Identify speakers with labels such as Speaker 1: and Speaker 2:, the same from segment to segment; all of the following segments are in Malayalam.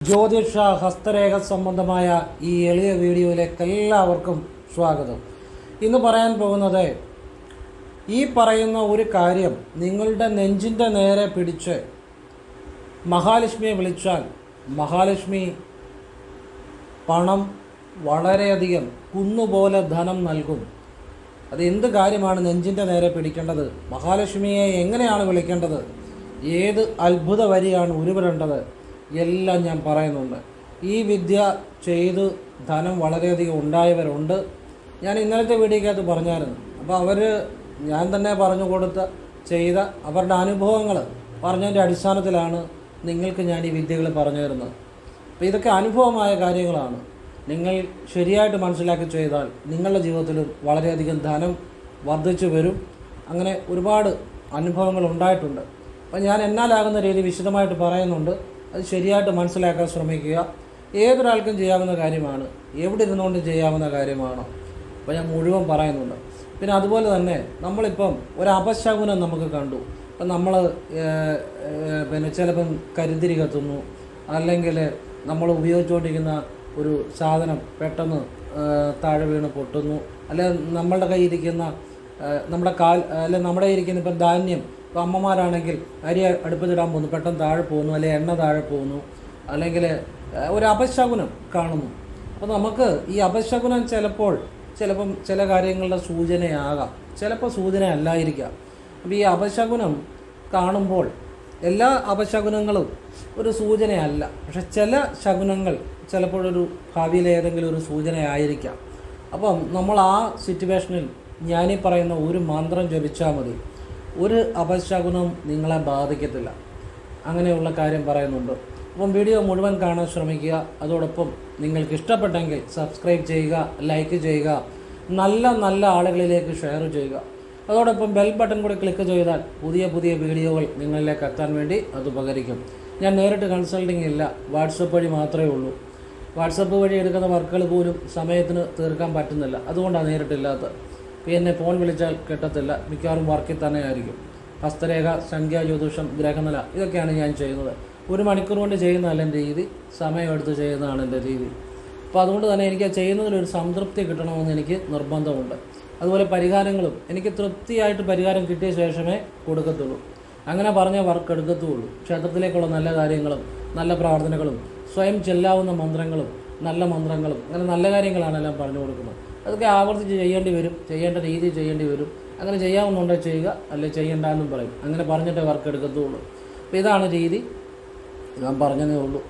Speaker 1: ജ്യോതിഷ ഹസ്തരേഖ സംബന്ധമായ ഈ എളിയ വീഡിയോയിലേക്ക് എല്ലാവർക്കും സ്വാഗതം. ഇന്ന് പറയാൻ പോകുന്നത് ഈ പറയുന്ന ഒരു കാര്യം നിങ്ങളുടെ നെഞ്ചിൻ്റെ നേരെ പിടിച്ച് മഹാലക്ഷ്മിയെ വിളിച്ചാൽ മഹാലക്ഷ്മി പണം വളരെയധികം കുന്നുപോലെ ധനം നൽകും. അത് എന്ത് കാര്യമാണ് നെഞ്ചിൻ്റെ നേരെ പിടിക്കേണ്ടത്, മഹാലക്ഷ്മിയെ എങ്ങനെയാണ് വിളിക്കേണ്ടത്, ഏത് അത്ഭുത വരിയാണ് ഉരുവിടേണ്ടത് എല്ലാം ഞാൻ പറയുന്നുണ്ട്. ഈ വിദ്യ ചെയ്ത് ധനം വളരെയധികം ഉണ്ടായവരുണ്ട്. ഞാൻ ഇന്നലത്തെ വീഡിയോക്കകത്ത് പറഞ്ഞായിരുന്നു. അപ്പോൾ ഞാൻ തന്നെ പറഞ്ഞു കൊടുത്ത ചെയ്ത അവരുടെ അനുഭവങ്ങൾ പറഞ്ഞതിൻ്റെ അടിസ്ഥാനത്തിലാണ് നിങ്ങൾക്ക് ഞാൻ ഈ വിദ്യകൾ പറഞ്ഞു തരുന്നത്. അപ്പോൾ ഇതൊക്കെ അനുഭവമായ കാര്യങ്ങളാണ്. നിങ്ങൾ ശരിയായിട്ട് മനസ്സിലാക്കി ചെയ്താൽ നിങ്ങളുടെ ജീവിതത്തിലും വളരെയധികം ധനം വർദ്ധിച്ചു വരും. അങ്ങനെ ഒരുപാട് അനുഭവങ്ങൾ ഉണ്ടായിട്ടുണ്ട്. അപ്പോൾ ഞാൻ എന്നാലാകുന്ന രീതി വിശദമായിട്ട് പറയുന്നുണ്ട്. അത് ശരിയായിട്ട് മനസ്സിലാക്കാൻ ശ്രമിക്കുക. ഏതൊരാൾക്കും ചെയ്യാവുന്ന കാര്യമാണ്, എവിടെ ഇരുന്നുകൊണ്ട് ചെയ്യാവുന്ന കാര്യമാണ്. അപ്പോൾ ഞാൻ മുഴുവൻ പറയുന്നുണ്ട്. പിന്നെ അതുപോലെ തന്നെ നമ്മളിപ്പം ഒരു അപശകുനം നമുക്ക് കണ്ടു. അപ്പം നമ്മൾ ചിലപ്പം കരിന്തിരി കത്തുന്നു, അല്ലെങ്കിൽ നമ്മൾ ഉപയോഗിച്ചുകൊണ്ടിരിക്കുന്ന ഒരു സാധനം പെട്ടെന്ന് താഴെ വീണ് പൊട്ടുന്നു, അല്ലെങ്കിൽ നമ്മളുടെ കയ്യിരിക്കുന്ന നമ്മുടെ നമ്മുടെ ഇരിക്കുന്ന ഇപ്പം ധാന്യം, ഇപ്പോൾ അമ്മമാരാണെങ്കിൽ അരി അടുപ്പത്തിടാൻ പോകുന്നു, പെട്ടെന്ന് താഴെ പോകുന്നു, അല്ലെങ്കിൽ എണ്ണ താഴെ പോകുന്നു, അല്ലെങ്കിൽ ഒരു അപശകുനം കാണുന്നു. അപ്പോൾ നമുക്ക് ഈ അപശകുനം ചിലപ്പം ചില കാര്യങ്ങളുടെ സൂചനയാകാം, ചിലപ്പോൾ സൂചന അല്ലായിരിക്കാം. അപ്പോൾ ഈ അപശകുനം കാണുമ്പോൾ എല്ലാ അപശകുനങ്ങളും ഒരു സൂചനയല്ല, പക്ഷെ ചില ശകുനങ്ങൾ ചിലപ്പോഴൊരു ഭാവിയിലെ ഏതെങ്കിലും ഒരു സൂചനയായിരിക്കാം. അപ്പം നമ്മൾ ആ സിറ്റുവേഷനിൽ ഞാനീ പറയുന്ന ഒരു മന്ത്രം ജപിച്ചാൽ മതി, ഒരു അപശകുനം നിങ്ങളെ ബാധിക്കത്തില്ല. അങ്ങനെയുള്ള കാര്യം പറയുന്നുണ്ട്. അപ്പം വീഡിയോ മുഴുവൻ കാണാൻ ശ്രമിക്കുക. അതോടൊപ്പം നിങ്ങൾക്ക് ഇഷ്ടപ്പെട്ടെങ്കിൽ സബ്സ്ക്രൈബ് ചെയ്യുക, ലൈക്ക് ചെയ്യുക, നല്ല നല്ല ആളുകളിലേക്ക് ഷെയർ ചെയ്യുക. അതോടൊപ്പം ബെൽ ബട്ടൺ കൂടി ക്ലിക്ക് ചെയ്താൽ പുതിയ പുതിയ വീഡിയോകൾ നിങ്ങളിലേക്ക് എത്താൻ വേണ്ടി അത് ഉപകരിക്കും. ഞാൻ നേരിട്ട് കൺസൾട്ടിങ് ഇല്ല, വാട്സപ്പ് വഴി മാത്രമേ ഉള്ളൂ. വാട്സപ്പ് വഴി എടുക്കുന്ന വർക്കുകൾ പോലും സമയത്തിന് തീർക്കാൻ പറ്റുന്നില്ല, അതുകൊണ്ടാണ് നേരിട്ടില്ലാത്തത്. പിന്നെ ഫോൺ വിളിച്ചാൽ കിട്ടത്തില്ല, മിക്കവാറും വർക്കിൽ തന്നെ ആയിരിക്കും. ഹസ്തരേഖ, സംഖ്യാ ജ്യോതിഷം, ഗ്രഹനില, ഇതൊക്കെയാണ് ഞാൻ ചെയ്യുന്നത്. 1 മണിക്കൂർ കൊണ്ട് ചെയ്യുന്നതല്ല എൻ്റെ രീതി, സമയമെടുത്ത് ചെയ്യുന്നതാണ് എൻ്റെ രീതി. അപ്പോൾ അതുകൊണ്ട് തന്നെ എനിക്ക് ചെയ്യുന്നതിലൊരു സംതൃപ്തി കിട്ടണമെന്ന് എനിക്ക് നിർബന്ധമുണ്ട്. അതുപോലെ പരിഹാരങ്ങളും എനിക്ക് തൃപ്തിയായിട്ട് പരിഹാരം കിട്ടിയ ശേഷമേ കൊടുക്കത്തുള്ളൂ. അങ്ങനെ പറഞ്ഞ വർക്ക് എടുക്കത്തുള്ളൂ. ക്ഷേത്രത്തിലേക്കുള്ള നല്ല കാര്യങ്ങളും നല്ല പ്രാർത്ഥനകളും സ്വയം ചെല്ലാവുന്ന മന്ത്രങ്ങളും നല്ല മന്ത്രങ്ങളും അങ്ങനെ നല്ല കാര്യങ്ങളാണ് എല്ലാം പറഞ്ഞു കൊടുക്കുന്നത്. അതൊക്കെ ആവർത്തിച്ച് ചെയ്യേണ്ടി വരും, ചെയ്യേണ്ട രീതി ചെയ്യേണ്ടി വരും. അങ്ങനെ ചെയ്യാവുന്നുണ്ടോ ചെയ്യുക, അല്ലെങ്കിൽ ചെയ്യേണ്ടെന്നും പറയും. അങ്ങനെ പറഞ്ഞിട്ടേ വർക്ക് എടുക്കത്തുള്ളൂ. അപ്പോൾ ഇതാണ് രീതി. ഞാൻ പറഞ്ഞതേ ഉള്ളൂ.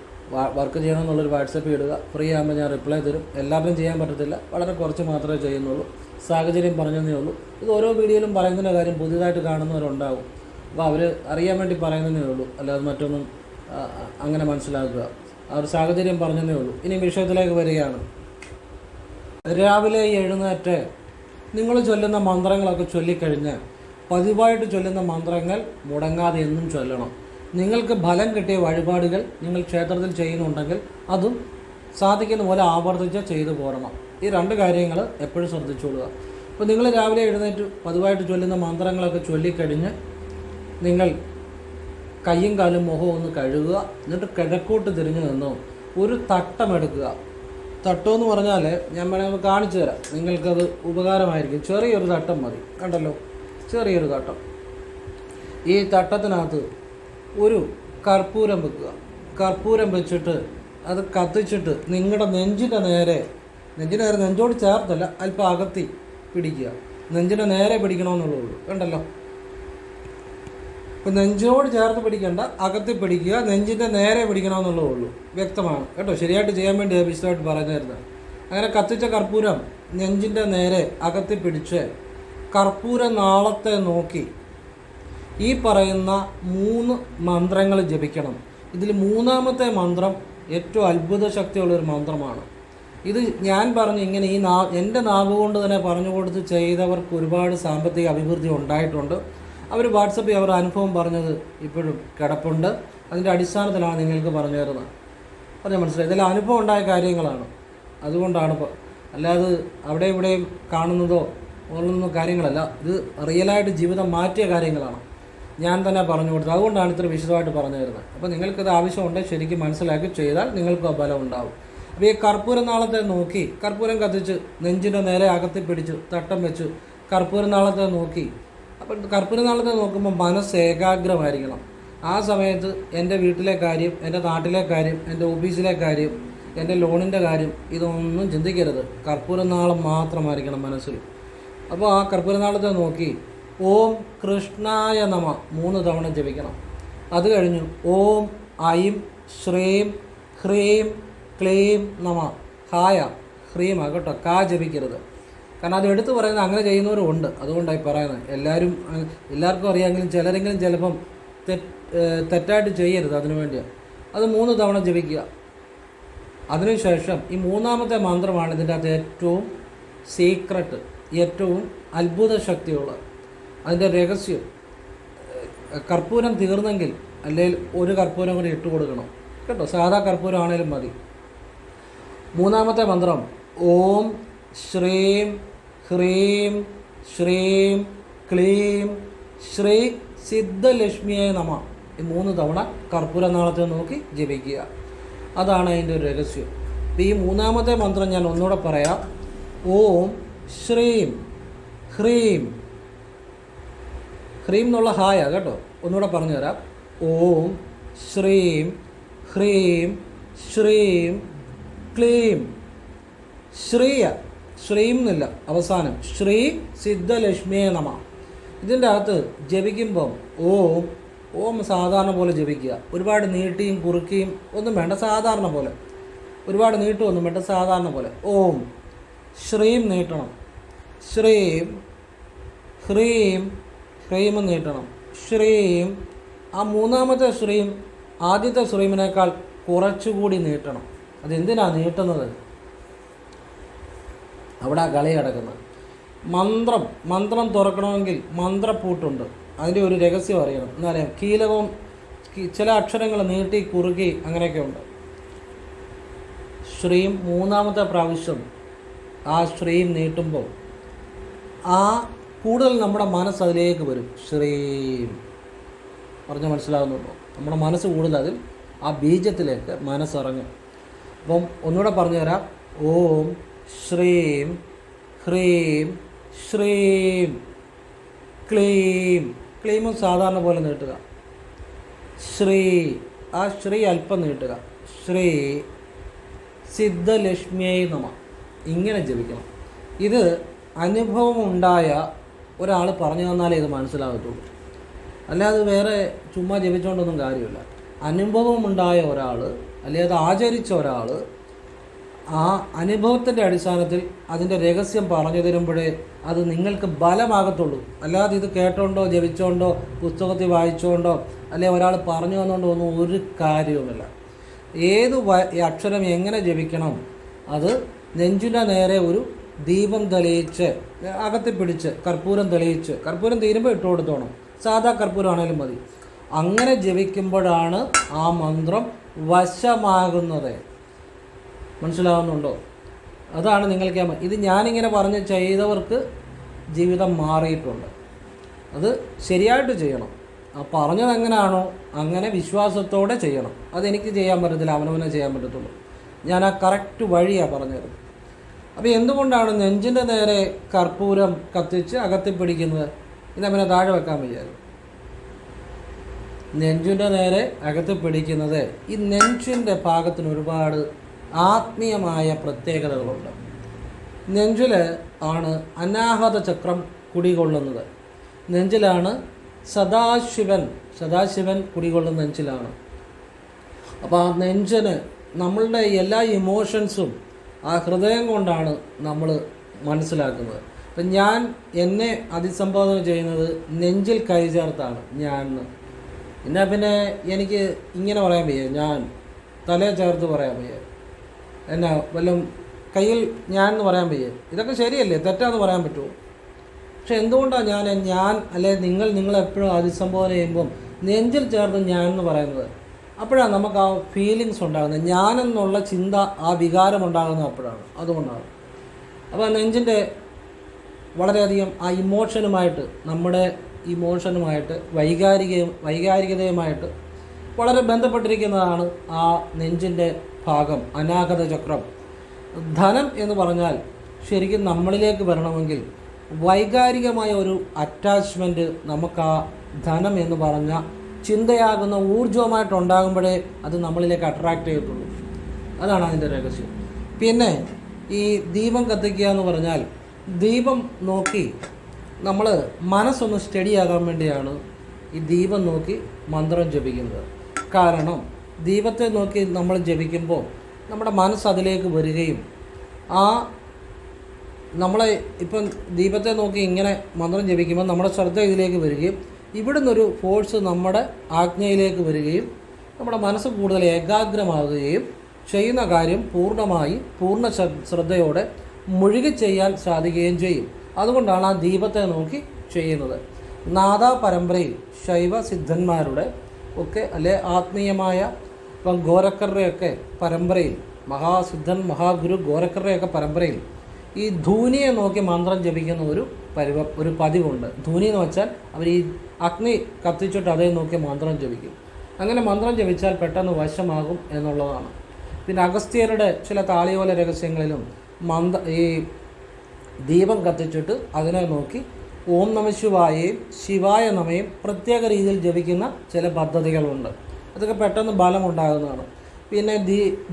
Speaker 1: വർക്ക് ചെയ്യണമെന്നുള്ളൊരു വാട്സപ്പ് ഇടുക, ഫ്രീ ആകുമ്പോൾ ഞാൻ റിപ്ലൈ തരും. എല്ലാവരും ചെയ്യാൻ പറ്റത്തില്ല, വളരെ കുറച്ച് മാത്രമേ ചെയ്യുന്നുള്ളൂ. സാഹചര്യം പറഞ്ഞതേ ഉള്ളൂ. ഇത് ഓരോ വീഡിയോയിലും പറയുന്നതിൻ്റെ കാര്യം പുതിയതായിട്ട് കാണുന്നവരുണ്ടാവും. അപ്പോൾ അവർ അറിയാൻ വേണ്ടി പറയുന്നതേ ഉള്ളൂ, അല്ലാതെ മറ്റൊന്നും അങ്ങനെ മനസ്സിലാക്കുക. ആ ഒരു സാഹചര്യം പറഞ്ഞതേ ഉള്ളൂ. ഇനി വിഷയത്തിലേക്ക് വരികയാണ്. രാവിലെ എഴുന്നേറ്റ് നിങ്ങൾ ചൊല്ലുന്ന മന്ത്രങ്ങളൊക്കെ ചൊല്ലിക്കഴിഞ്ഞ് പതിവായിട്ട് ചൊല്ലുന്ന മന്ത്രങ്ങൾ മുടങ്ങാതെ എന്നും ചൊല്ലണം. നിങ്ങൾക്ക് ഫലം കിട്ടിയ വഴിപാടുകൾ നിങ്ങൾ ക്ഷേത്രത്തിൽ ചെയ്യുന്നുണ്ടെങ്കിൽ അതും സാധിക്കുന്ന പോലെ ആവർത്തിച്ച് ചെയ്തു പോരണം. ഈ 2 കാര്യങ്ങൾ എപ്പോഴും ശ്രദ്ധിച്ചുകൊള്ളുക. അപ്പോൾ നിങ്ങൾ രാവിലെ എഴുന്നേറ്റ് പതിവായിട്ട് ചൊല്ലുന്ന മന്ത്രങ്ങളൊക്കെ ചൊല്ലിക്കഴിഞ്ഞ് നിങ്ങൾ കയ്യും കാലും മുഖവും ഒന്ന് കഴുകുക. എന്നിട്ട് കിഴക്കോട്ട് തിരിഞ്ഞു നിന്നോ ഒരു തട്ടമെടുക്കുക. തട്ടമെന്ന് പറഞ്ഞാൽ ഞാൻ വേണമെങ്കിൽ കാണിച്ചു തരാം, നിങ്ങൾക്കത് ഉപകാരമായിരിക്കും. ചെറിയൊരു തട്ടം മതി, കണ്ടല്ലോ, ചെറിയൊരു തട്ടം. ഈ തട്ടത്തിനകത്ത് ഒരു കർപ്പൂരം വെക്കുക. കർപ്പൂരം വെച്ചിട്ട് അത് കത്തിച്ചിട്ട് നിങ്ങളുടെ നെഞ്ചോട് ചേർത്തല്ല, അല്പം അകത്തി പിടിക്കുക. നെഞ്ചിൻ്റെ നേരെ പിടിക്കണമെന്നുള്ളൂ, കണ്ടല്ലോ. ഇപ്പം നെഞ്ചോട് ചേർത്ത് പിടിക്കേണ്ട, അകത്തി പിടിക്കുക. നെഞ്ചിൻ്റെ നേരെ പിടിക്കണമെന്നുള്ളതേ ഉള്ളൂ. വ്യക്തമാണ് കേട്ടോ, ശരിയായിട്ട് ചെയ്യാൻ വേണ്ടി വിശദമായിട്ട് പറഞ്ഞു തരുന്നത്. അങ്ങനെ കത്തിച്ച കർപ്പൂരം നെഞ്ചിൻ്റെ നേരെ അകത്തി പിടിച്ച് കർപ്പൂര നാളത്തെ നോക്കി ഈ പറയുന്ന 3 മന്ത്രങ്ങൾ ജപിക്കണം. ഇതിൽ 3ാമത്തെ മന്ത്രം ഏറ്റവും അത്ഭുത ശക്തിയുള്ളൊരു മന്ത്രമാണ്. ഇത് ഞാൻ പറഞ്ഞു ഇങ്ങനെ എൻ്റെ നാവ് കൊണ്ട് തന്നെ പറഞ്ഞു കൊടുത്ത് ചെയ്തവർക്ക് ഒരുപാട് സാമ്പത്തിക അഭിവൃദ്ധി ഉണ്ടായിട്ടുണ്ട്. അവർ വാട്സപ്പിൽ അവരുടെ അനുഭവം പറഞ്ഞത് ഇപ്പോഴും കിടപ്പുണ്ട്. അതിൻ്റെ അടിസ്ഥാനത്തിലാണ് നിങ്ങൾക്ക് പറഞ്ഞു തരുന്നത്. പറഞ്ഞാൽ മനസ്സിലായി, ഇതെല്ലാം അനുഭവം ഉണ്ടായ കാര്യങ്ങളാണ്. അതുകൊണ്ടാണ് ഇപ്പോൾ, അല്ലാതെ അവിടെ ഇവിടെയും കാണുന്നതോ ഒന്നും കാര്യങ്ങളല്ല. ഇത് റിയലായിട്ട് ജീവിതം മാറ്റിയ കാര്യങ്ങളാണ്. ഞാൻ തന്നെ പറഞ്ഞു കൊടുത്തത്. അതുകൊണ്ടാണ് ഇത്ര വിശദമായിട്ട് പറഞ്ഞു തരുന്നത്. അപ്പോൾ നിങ്ങൾക്കത് ആവശ്യമുണ്ടെങ്കിൽ ശരിക്കും മനസ്സിലാക്കി ചെയ്താൽ നിങ്ങൾക്ക് ബലം ഉണ്ടാവും. അപ്പോൾ ഈ കർപ്പൂര നാളത്തെ നോക്കി കർപ്പൂരം കത്തിച്ച് നെഞ്ചിൻ്റെ നേരെ അകത്തി പിടിച്ചു തട്ടം വെച്ചു കർപ്പൂര നാളത്തെ നോക്കി. അപ്പം കർപ്പൂര നാളത്തെ നോക്കുമ്പോൾ മനസ്സ് ഏകാഗ്രമായിരിക്കണം. ആ സമയത്ത് എൻ്റെ വീട്ടിലെ കാര്യം, എൻ്റെ നാട്ടിലെ കാര്യം, എൻ്റെ ഓഫീസിലെ കാര്യം, എൻ്റെ ലോണിൻ്റെ കാര്യം ഇതൊന്നും ചിന്തിക്കരുത്. കർപ്പൂര നാളം മാത്രമായിരിക്കണം മനസ്സിൽ. അപ്പോൾ ആ കർപ്പൂര നാളത്തെ നോക്കി ഓം കൃഷ്ണായ നമ 3 തവണ ജപിക്കണം. അത് കഴിഞ്ഞു ഓം ഐം ശ്രീം ഹ്രീം ക്ലീം നമ. ഹായ ഹ്രീം കേട്ടോ, കാ ജപിക്കരുത്. കാരണം അത് എടുത്തു പറയുന്നത് അങ്ങനെ ചെയ്യുന്നവരും ഉണ്ട്. അതുകൊണ്ടായി പറയുന്നത്. എല്ലാവർക്കും അറിയാമെങ്കിലും ചിലരെങ്കിലും ചിലപ്പം തെറ്റായിട്ട് ചെയ്യരുത്. അതിനു വേണ്ടിയാണ് അത് 3 തവണ ജപിക്കുക. അതിനുശേഷം ഈ 3ാമത്തെ മന്ത്രമാണ് ഇതിൻ്റെ അകത്ത് ഏറ്റവും സീക്രട്ട്, ഏറ്റവും അത്ഭുത ശക്തിയുള്ള അതിൻ്റെ രഹസ്യം. കർപ്പൂരം തീർന്നെങ്കിൽ അല്ലെങ്കിൽ ഒരു കർപ്പൂരം കൂടി ഇട്ട് കൊടുക്കണം കേട്ടോ. സാധാ കർപ്പൂരം ആണേലും മതി. 3ാമത്തെ മന്ത്രം ഓം ശ്രീം ഹ്രീം ശ്രീം ക്ലീം ശ്രീ സിദ്ധലക്ഷ്മിയെ നമ. ഈ 3 തവണ കർപ്പൂര നാളത്തെ നോക്കി ജപിക്കുക. അതാണ് അതിൻ്റെ ഒരു രഹസ്യം. അപ്പോൾ ഈ 3ാമത്തെ മന്ത്രം ഞാൻ ഒന്നുകൂടെ പറയാം. ഓം ശ്രീം ഹ്രീം ഹ്രീം എന്നുള്ള ഹായ കേട്ടോ. ഒന്നുകൂടെ പറഞ്ഞു തരാം. ഓം ശ്രീം ഹ്രീം ശ്രീം ക്ലീം ശ്രീം എന്നില്ല അവസാനം, ശ്രീ സിദ്ധലക്ഷ്മിയെ നമ. ഇതിൻ്റെ അകത്ത് ജപിക്കുമ്പം ഓം സാധാരണ പോലെ ജപിക്കുക. ഒരുപാട് നീട്ടിയും കുറുക്കിയും ഒന്നും വേണ്ട, സാധാരണ പോലെ. ഒരുപാട് നീട്ടുമൊന്നും വേണ്ട, സാധാരണ പോലെ. ഓം ശ്രീം നീട്ടണം, ശ്രീം ഹ്രീം ഹ്രീം നീട്ടണം, ശ്രീം. ആ 3ാമത്തെ ശ്രീം ആദ്യത്തെ ശ്രീമിനേക്കാൾ കുറച്ചുകൂടി നീട്ടണം. അതെന്തിനാണ് നീട്ടുന്നത്? അവിടെ ആ കളി കിടക്കുന്നത്. മന്ത്രം തുറക്കണമെങ്കിൽ മന്ത്രപ്പൂട്ടുണ്ട്. അതിൻ്റെ ഒരു രഹസ്യം അറിയണം. എന്നറിയാം, കീലകവും ചില അക്ഷരങ്ങൾ നീട്ടി കുറുകി അങ്ങനെയൊക്കെ ഉണ്ട്. ശ്രീം 3ാമത്തെ പ്രാവശ്യം ആ ശ്രീം നീട്ടുമ്പോൾ ആ കൂടുതൽ നമ്മുടെ മനസ്സ് അതിലേക്ക് വരും. ശ്രീം പറഞ്ഞ് മനസ്സിലാകുന്നുണ്ടോ? നമ്മുടെ മനസ്സ് കൂടുതൽ അതിൽ ആ ബീജത്തിലേക്ക് മനസ്സിറങ്ങും. അപ്പം ഒന്നുകൂടെ പറഞ്ഞു തരാം. ഓം ശ്രീം ഹ്രീം ശ്രീം ക്ലീം. ക്ലീമും സാധാരണ പോലെ നീട്ടുക. ശ്രീ, ആ ശ്രീ അല്പം നീട്ടുക. ശ്രീ സിദ്ധലക്ഷ്മിയെ നമ. ഇങ്ങനെ ജപിക്കണം. ഇത് അനുഭവമുണ്ടായ ഒരാൾ പറഞ്ഞു തന്നാലേ ഇത് മനസ്സിലാകത്തുള്ളൂ. അല്ലാതെ വേറെ ചുമ്മാ ജപിച്ചുകൊണ്ടൊന്നും കാര്യമില്ല. അനുഭവമുണ്ടായ ഒരാൾ അല്ലെങ്കിൽ അത് ആചരിച്ച ഒരാൾ ആ അനുഭവത്തിൻ്റെ അടിസ്ഥാനത്തിൽ അതിൻ്റെ രഹസ്യം പറഞ്ഞു തരുമ്പോഴേ അത് നിങ്ങൾക്ക് ബലമാകത്തുള്ളൂ. അല്ലാതെ ഇത് കേട്ടോണ്ടോ ജപിച്ചോണ്ടോ പുസ്തകത്തിൽ വായിച്ചുകൊണ്ടോ അല്ലെങ്കിൽ ഒരാൾ പറഞ്ഞു തന്നുകൊണ്ടോ ഒന്നും ഒരു കാര്യവുമില്ല. ഏത് അക്ഷരം എങ്ങനെ ജപിക്കണം അത് നെഞ്ചിൻ്റെ നേരെ ഒരു ദീപം തെളിയിച്ച് അകത്തി പിടിച്ച് കർപ്പൂരം തെളിയിച്ച്, കർപ്പൂരം തീരുമ്പോൾ ഇട്ട് കൊടുത്തോണം. സാധാ കർപ്പൂരം ആണെങ്കിലും മതി. അങ്ങനെ ജപിക്കുമ്പോഴാണ് ആ മന്ത്രം വശമാകുന്നത്. മനസ്സിലാവുന്നുണ്ടോ? അതാണ് നിങ്ങൾക്ക് ഇത് ഞാനിങ്ങനെ പറഞ്ഞ് ചെയ്തവർക്ക് ജീവിതം മാറിയിട്ടുണ്ട്. അത് ശരിയായിട്ട് ചെയ്യണം. ആ പറഞ്ഞത് എങ്ങനെയാണോ അങ്ങനെ വിശ്വാസത്തോടെ ചെയ്യണം. അതെനിക്ക് ചെയ്യാൻ പറ്റത്തില്ല, അവനവനെ ചെയ്യാൻ പറ്റത്തുള്ളൂ. ഞാൻ ആ കറക്റ്റ് വഴിയാണ് പറഞ്ഞത്. അപ്പോൾ എന്തുകൊണ്ടാണ് നെഞ്ചിൻ്റെ നേരെ കർപ്പൂരം കത്തിച്ച് അകത്തി പിടിക്കുന്നത്? ഇന്ന് പിന്നെ താഴെ വെക്കാൻ വയ്യായിരുന്നു. നെഞ്ചിൻ്റെ നേരെ അകത്തി പിടിക്കുന്നത് ഈ നെഞ്ചിൻ്റെ ഭാഗത്തിന് ഒരുപാട് ആത്മീയമായ പ്രത്യേകതകളുണ്ട്. നെഞ്ചിൽ ആണ് അനാഹത ചക്രം കുടികൊള്ളുന്നത്. നെഞ്ചിലാണ് സദാശിവൻ കുടികൊള്ളുന്ന നെഞ്ചിലാണ്. അപ്പോൾ ആ നെഞ്ചിന് നമ്മളുടെ എല്ലാ ഇമോഷൻസും ആ ഹൃദയം കൊണ്ടാണ് നമ്മൾ മനസ്സിലാക്കുന്നത്. അപ്പം ഞാൻ എന്നെ അഭിസംബോധന ചെയ്യുന്നത് നെഞ്ചിൽ കൈ ചേർത്താണ് ഞാൻ. എന്നാൽ പിന്നെ എനിക്ക് ഇങ്ങനെ പറയാൻ വയ്യ, ഞാൻ തലയെ ചേർത്ത് പറയാൻ വയ്യ, എന്നാ വല്ലതും കയ്യിൽ ഞാൻ എന്ന് പറയാൻ വയ്യ. ഇതൊക്കെ ശരിയല്ലേ? തെറ്റാന്ന് പറയാൻ പറ്റുമോ? പക്ഷെ എന്തുകൊണ്ടാണ് ഞാൻ അല്ലെ നിങ്ങളെപ്പോഴും അഭിസംബോധന ചെയ്യുമ്പം നെഞ്ചിൽ ചേർത്ത് ഞാൻ എന്ന് പറയുന്നത്? അപ്പോഴാണ് നമുക്ക് ആ ഫീലിങ്സ് ഉണ്ടാകുന്നത്. ഞാനെന്നുള്ള ചിന്ത, ആ വികാരം ഉണ്ടാകുന്നത് അപ്പോഴാണ്. അതുകൊണ്ടാണ്. അപ്പോൾ നെഞ്ചിൻ്റെ വളരെയധികം ആ ഇമോഷനുമായിട്ട് നമ്മുടെ ഇമോഷനുമായിട്ട് വൈകാരികതയുമായിട്ട് വളരെ ബന്ധപ്പെട്ടിരിക്കുന്നതാണ് ആ നെഞ്ചിൻ്റെ ഭാഗം, അനാഗത ചക്രം. ധനം എന്ന് പറഞ്ഞാൽ ശരിക്കും നമ്മളിലേക്ക് വരണമെങ്കിൽ വൈകാരികമായ ഒരു അറ്റാച്ച്മെൻറ്റ് നമുക്ക് ആ ധനം എന്ന് പറഞ്ഞ ചിന്തയാകുന്ന ഊർജ്ജവുമായിട്ടുണ്ടാകുമ്പോഴേ അത് നമ്മളിലേക്ക് അട്രാക്റ്റ് ചെയ്യത്തുള്ളൂ. അതാണ് അതിൻ്റെ രഹസ്യം. പിന്നെ ഈ ദീപം കത്തിക്കുക എന്ന് പറഞ്ഞാൽ ദീപം നോക്കി നമ്മൾ മനസ്സൊന്ന് സ്റ്റഡിയാകാൻ വേണ്ടിയാണ് ഈ ദീപം നോക്കി മന്ത്രം ജപിക്കുന്നത്. കാരണം ദീപത്തെ നോക്കി നമ്മൾ ജപിക്കുമ്പോൾ നമ്മുടെ മനസ്സ് അതിലേക്ക് വരികയും നമ്മളെ ഇപ്പം ദീപത്തെ നോക്കി ഇങ്ങനെ മന്ത്രം ജപിക്കുമ്പോൾ നമ്മുടെ ശ്രദ്ധ ഇതിലേക്ക് വരികയും ഇവിടുന്നൊരു ഫോഴ്സ് നമ്മുടെ ആജ്ഞയിലേക്ക് വരികയും നമ്മുടെ മനസ്സ് കൂടുതൽ ഏകാഗ്രമാവുകയും ചെയ്യുന്ന കാര്യം പൂർണ്ണ ശ്രദ്ധയോടെ മുഴുകി ചെയ്യാൻ സാധിക്കുകയും ചെയ്യും. അതുകൊണ്ടാണ് ആ ദീപത്തെ നോക്കി ചെയ്യുന്നത്. നാദാ പരമ്പരയിൽ ശൈവ സിദ്ധന്മാരുടെ ഒക്കെ അല്ലെ ആത്മീയമായ ഇപ്പം ഗോരക്കറുടെയൊക്കെ പരമ്പരയിൽ മഹാഗുരു ഗോരക്കറുടെയൊക്കെ പരമ്പരയിൽ ഈ ധൂനിയെ നോക്കി മന്ത്രം ജപിക്കുന്ന ഒരു പതിവുണ്ട്. ധൂനി എന്ന് വെച്ചാൽ അവർ ഈ അഗ്നി കത്തിച്ചിട്ട് അതേ നോക്കി മന്ത്രം ജപിക്കും. അങ്ങനെ മന്ത്രം ജപിച്ചാൽ പെട്ടെന്ന് വശമാകും എന്നുള്ളതാണ്. പിന്നെ അഗസ്ത്യരുടെ ചില താളിയോല രഹസ്യങ്ങളിലും ഈ ദീപം കത്തിച്ചിട്ട് അതിനെ നോക്കി ഓം നമ ശിവായയും ശിവായ നമയും പ്രത്യേക രീതിയിൽ ജപിക്കുന്ന ചില പദ്ധതികളുണ്ട്. അതൊക്കെ പെട്ടെന്ന് ബലമുണ്ടാകുന്നതാണ്. പിന്നെ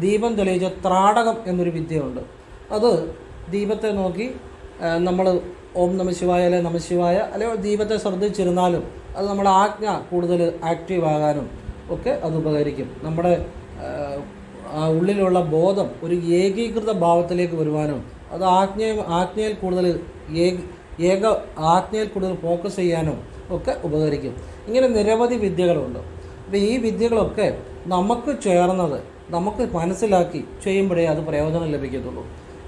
Speaker 1: ദീപം തെളിയിച്ച ത്രാടകം എന്നൊരു വിദ്യയുണ്ട്. അത് ദീപത്തെ നോക്കി നമ്മൾ ഓം നമ ശിവായ അല്ലെ നമശിവായ അല്ലെങ്കിൽ ദീപത്തെ ശ്രദ്ധിച്ചിരുന്നാലും അത് നമ്മുടെ ആജ്ഞ കൂടുതൽ ആക്റ്റീവ് ആകാനും ഒക്കെ അത് ഉപകരിക്കും. നമ്മുടെ ഉള്ളിലുള്ള ബോധം ഒരു ഏകീകൃത ഭാവത്തിലേക്ക് വരുവാനും അത് ആജ്ഞയിൽ കൂടുതൽ ആജ്ഞയിൽ കൂടുതൽ ഫോക്കസ് ചെയ്യാനും ഒക്കെ ഉപകരിക്കും. ഇങ്ങനെ നിരവധി വിദ്യകളുണ്ട്. അപ്പോൾ ഈ വിദ്യകളൊക്കെ നമുക്ക് ചേർന്നത് നമുക്ക് മനസ്സിലാക്കി ചെയ്യുമ്പോഴേ അത് പ്രയോജനം ലഭിക്കത്തുള്ളൂ.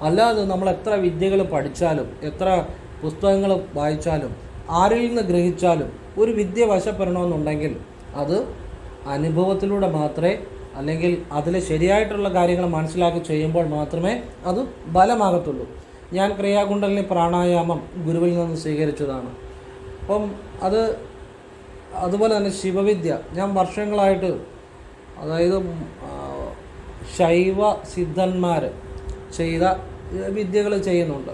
Speaker 1: അല്ലാതെ നമ്മൾ എത്ര വിദ്യകൾ പഠിച്ചാലും എത്ര പുസ്തകങ്ങൾ വായിച്ചാലും ആരിൽ നിന്ന് ഗ്രഹിച്ചാലും ഒരു വിദ്യ വശപ്പെടണമെന്നുണ്ടെങ്കിൽ അത് അനുഭവത്തിലൂടെ മാത്രമേ അല്ലെങ്കിൽ അതിലെ ശരിയായിട്ടുള്ള കാര്യങ്ങൾ മനസ്സിലാക്കി ചെയ്യുമ്പോൾ മാത്രമേ അത് ബലമാകത്തുള്ളൂ. ഞാൻ ക്രിയാകുണ്ടലിനി പ്രാണായാമം ഗുരുവിൽ നിന്ന് സ്വീകരിച്ചതാണ്. അപ്പം അതുപോലെ തന്നെ ശിവവിദ്യ ഞാൻ വർഷങ്ങളായിട്ട്, അതായത് ശൈവ സിദ്ധന്മാർ ചെയ്ത വിദ്യകൾ ചെയ്യുന്നുണ്ട്.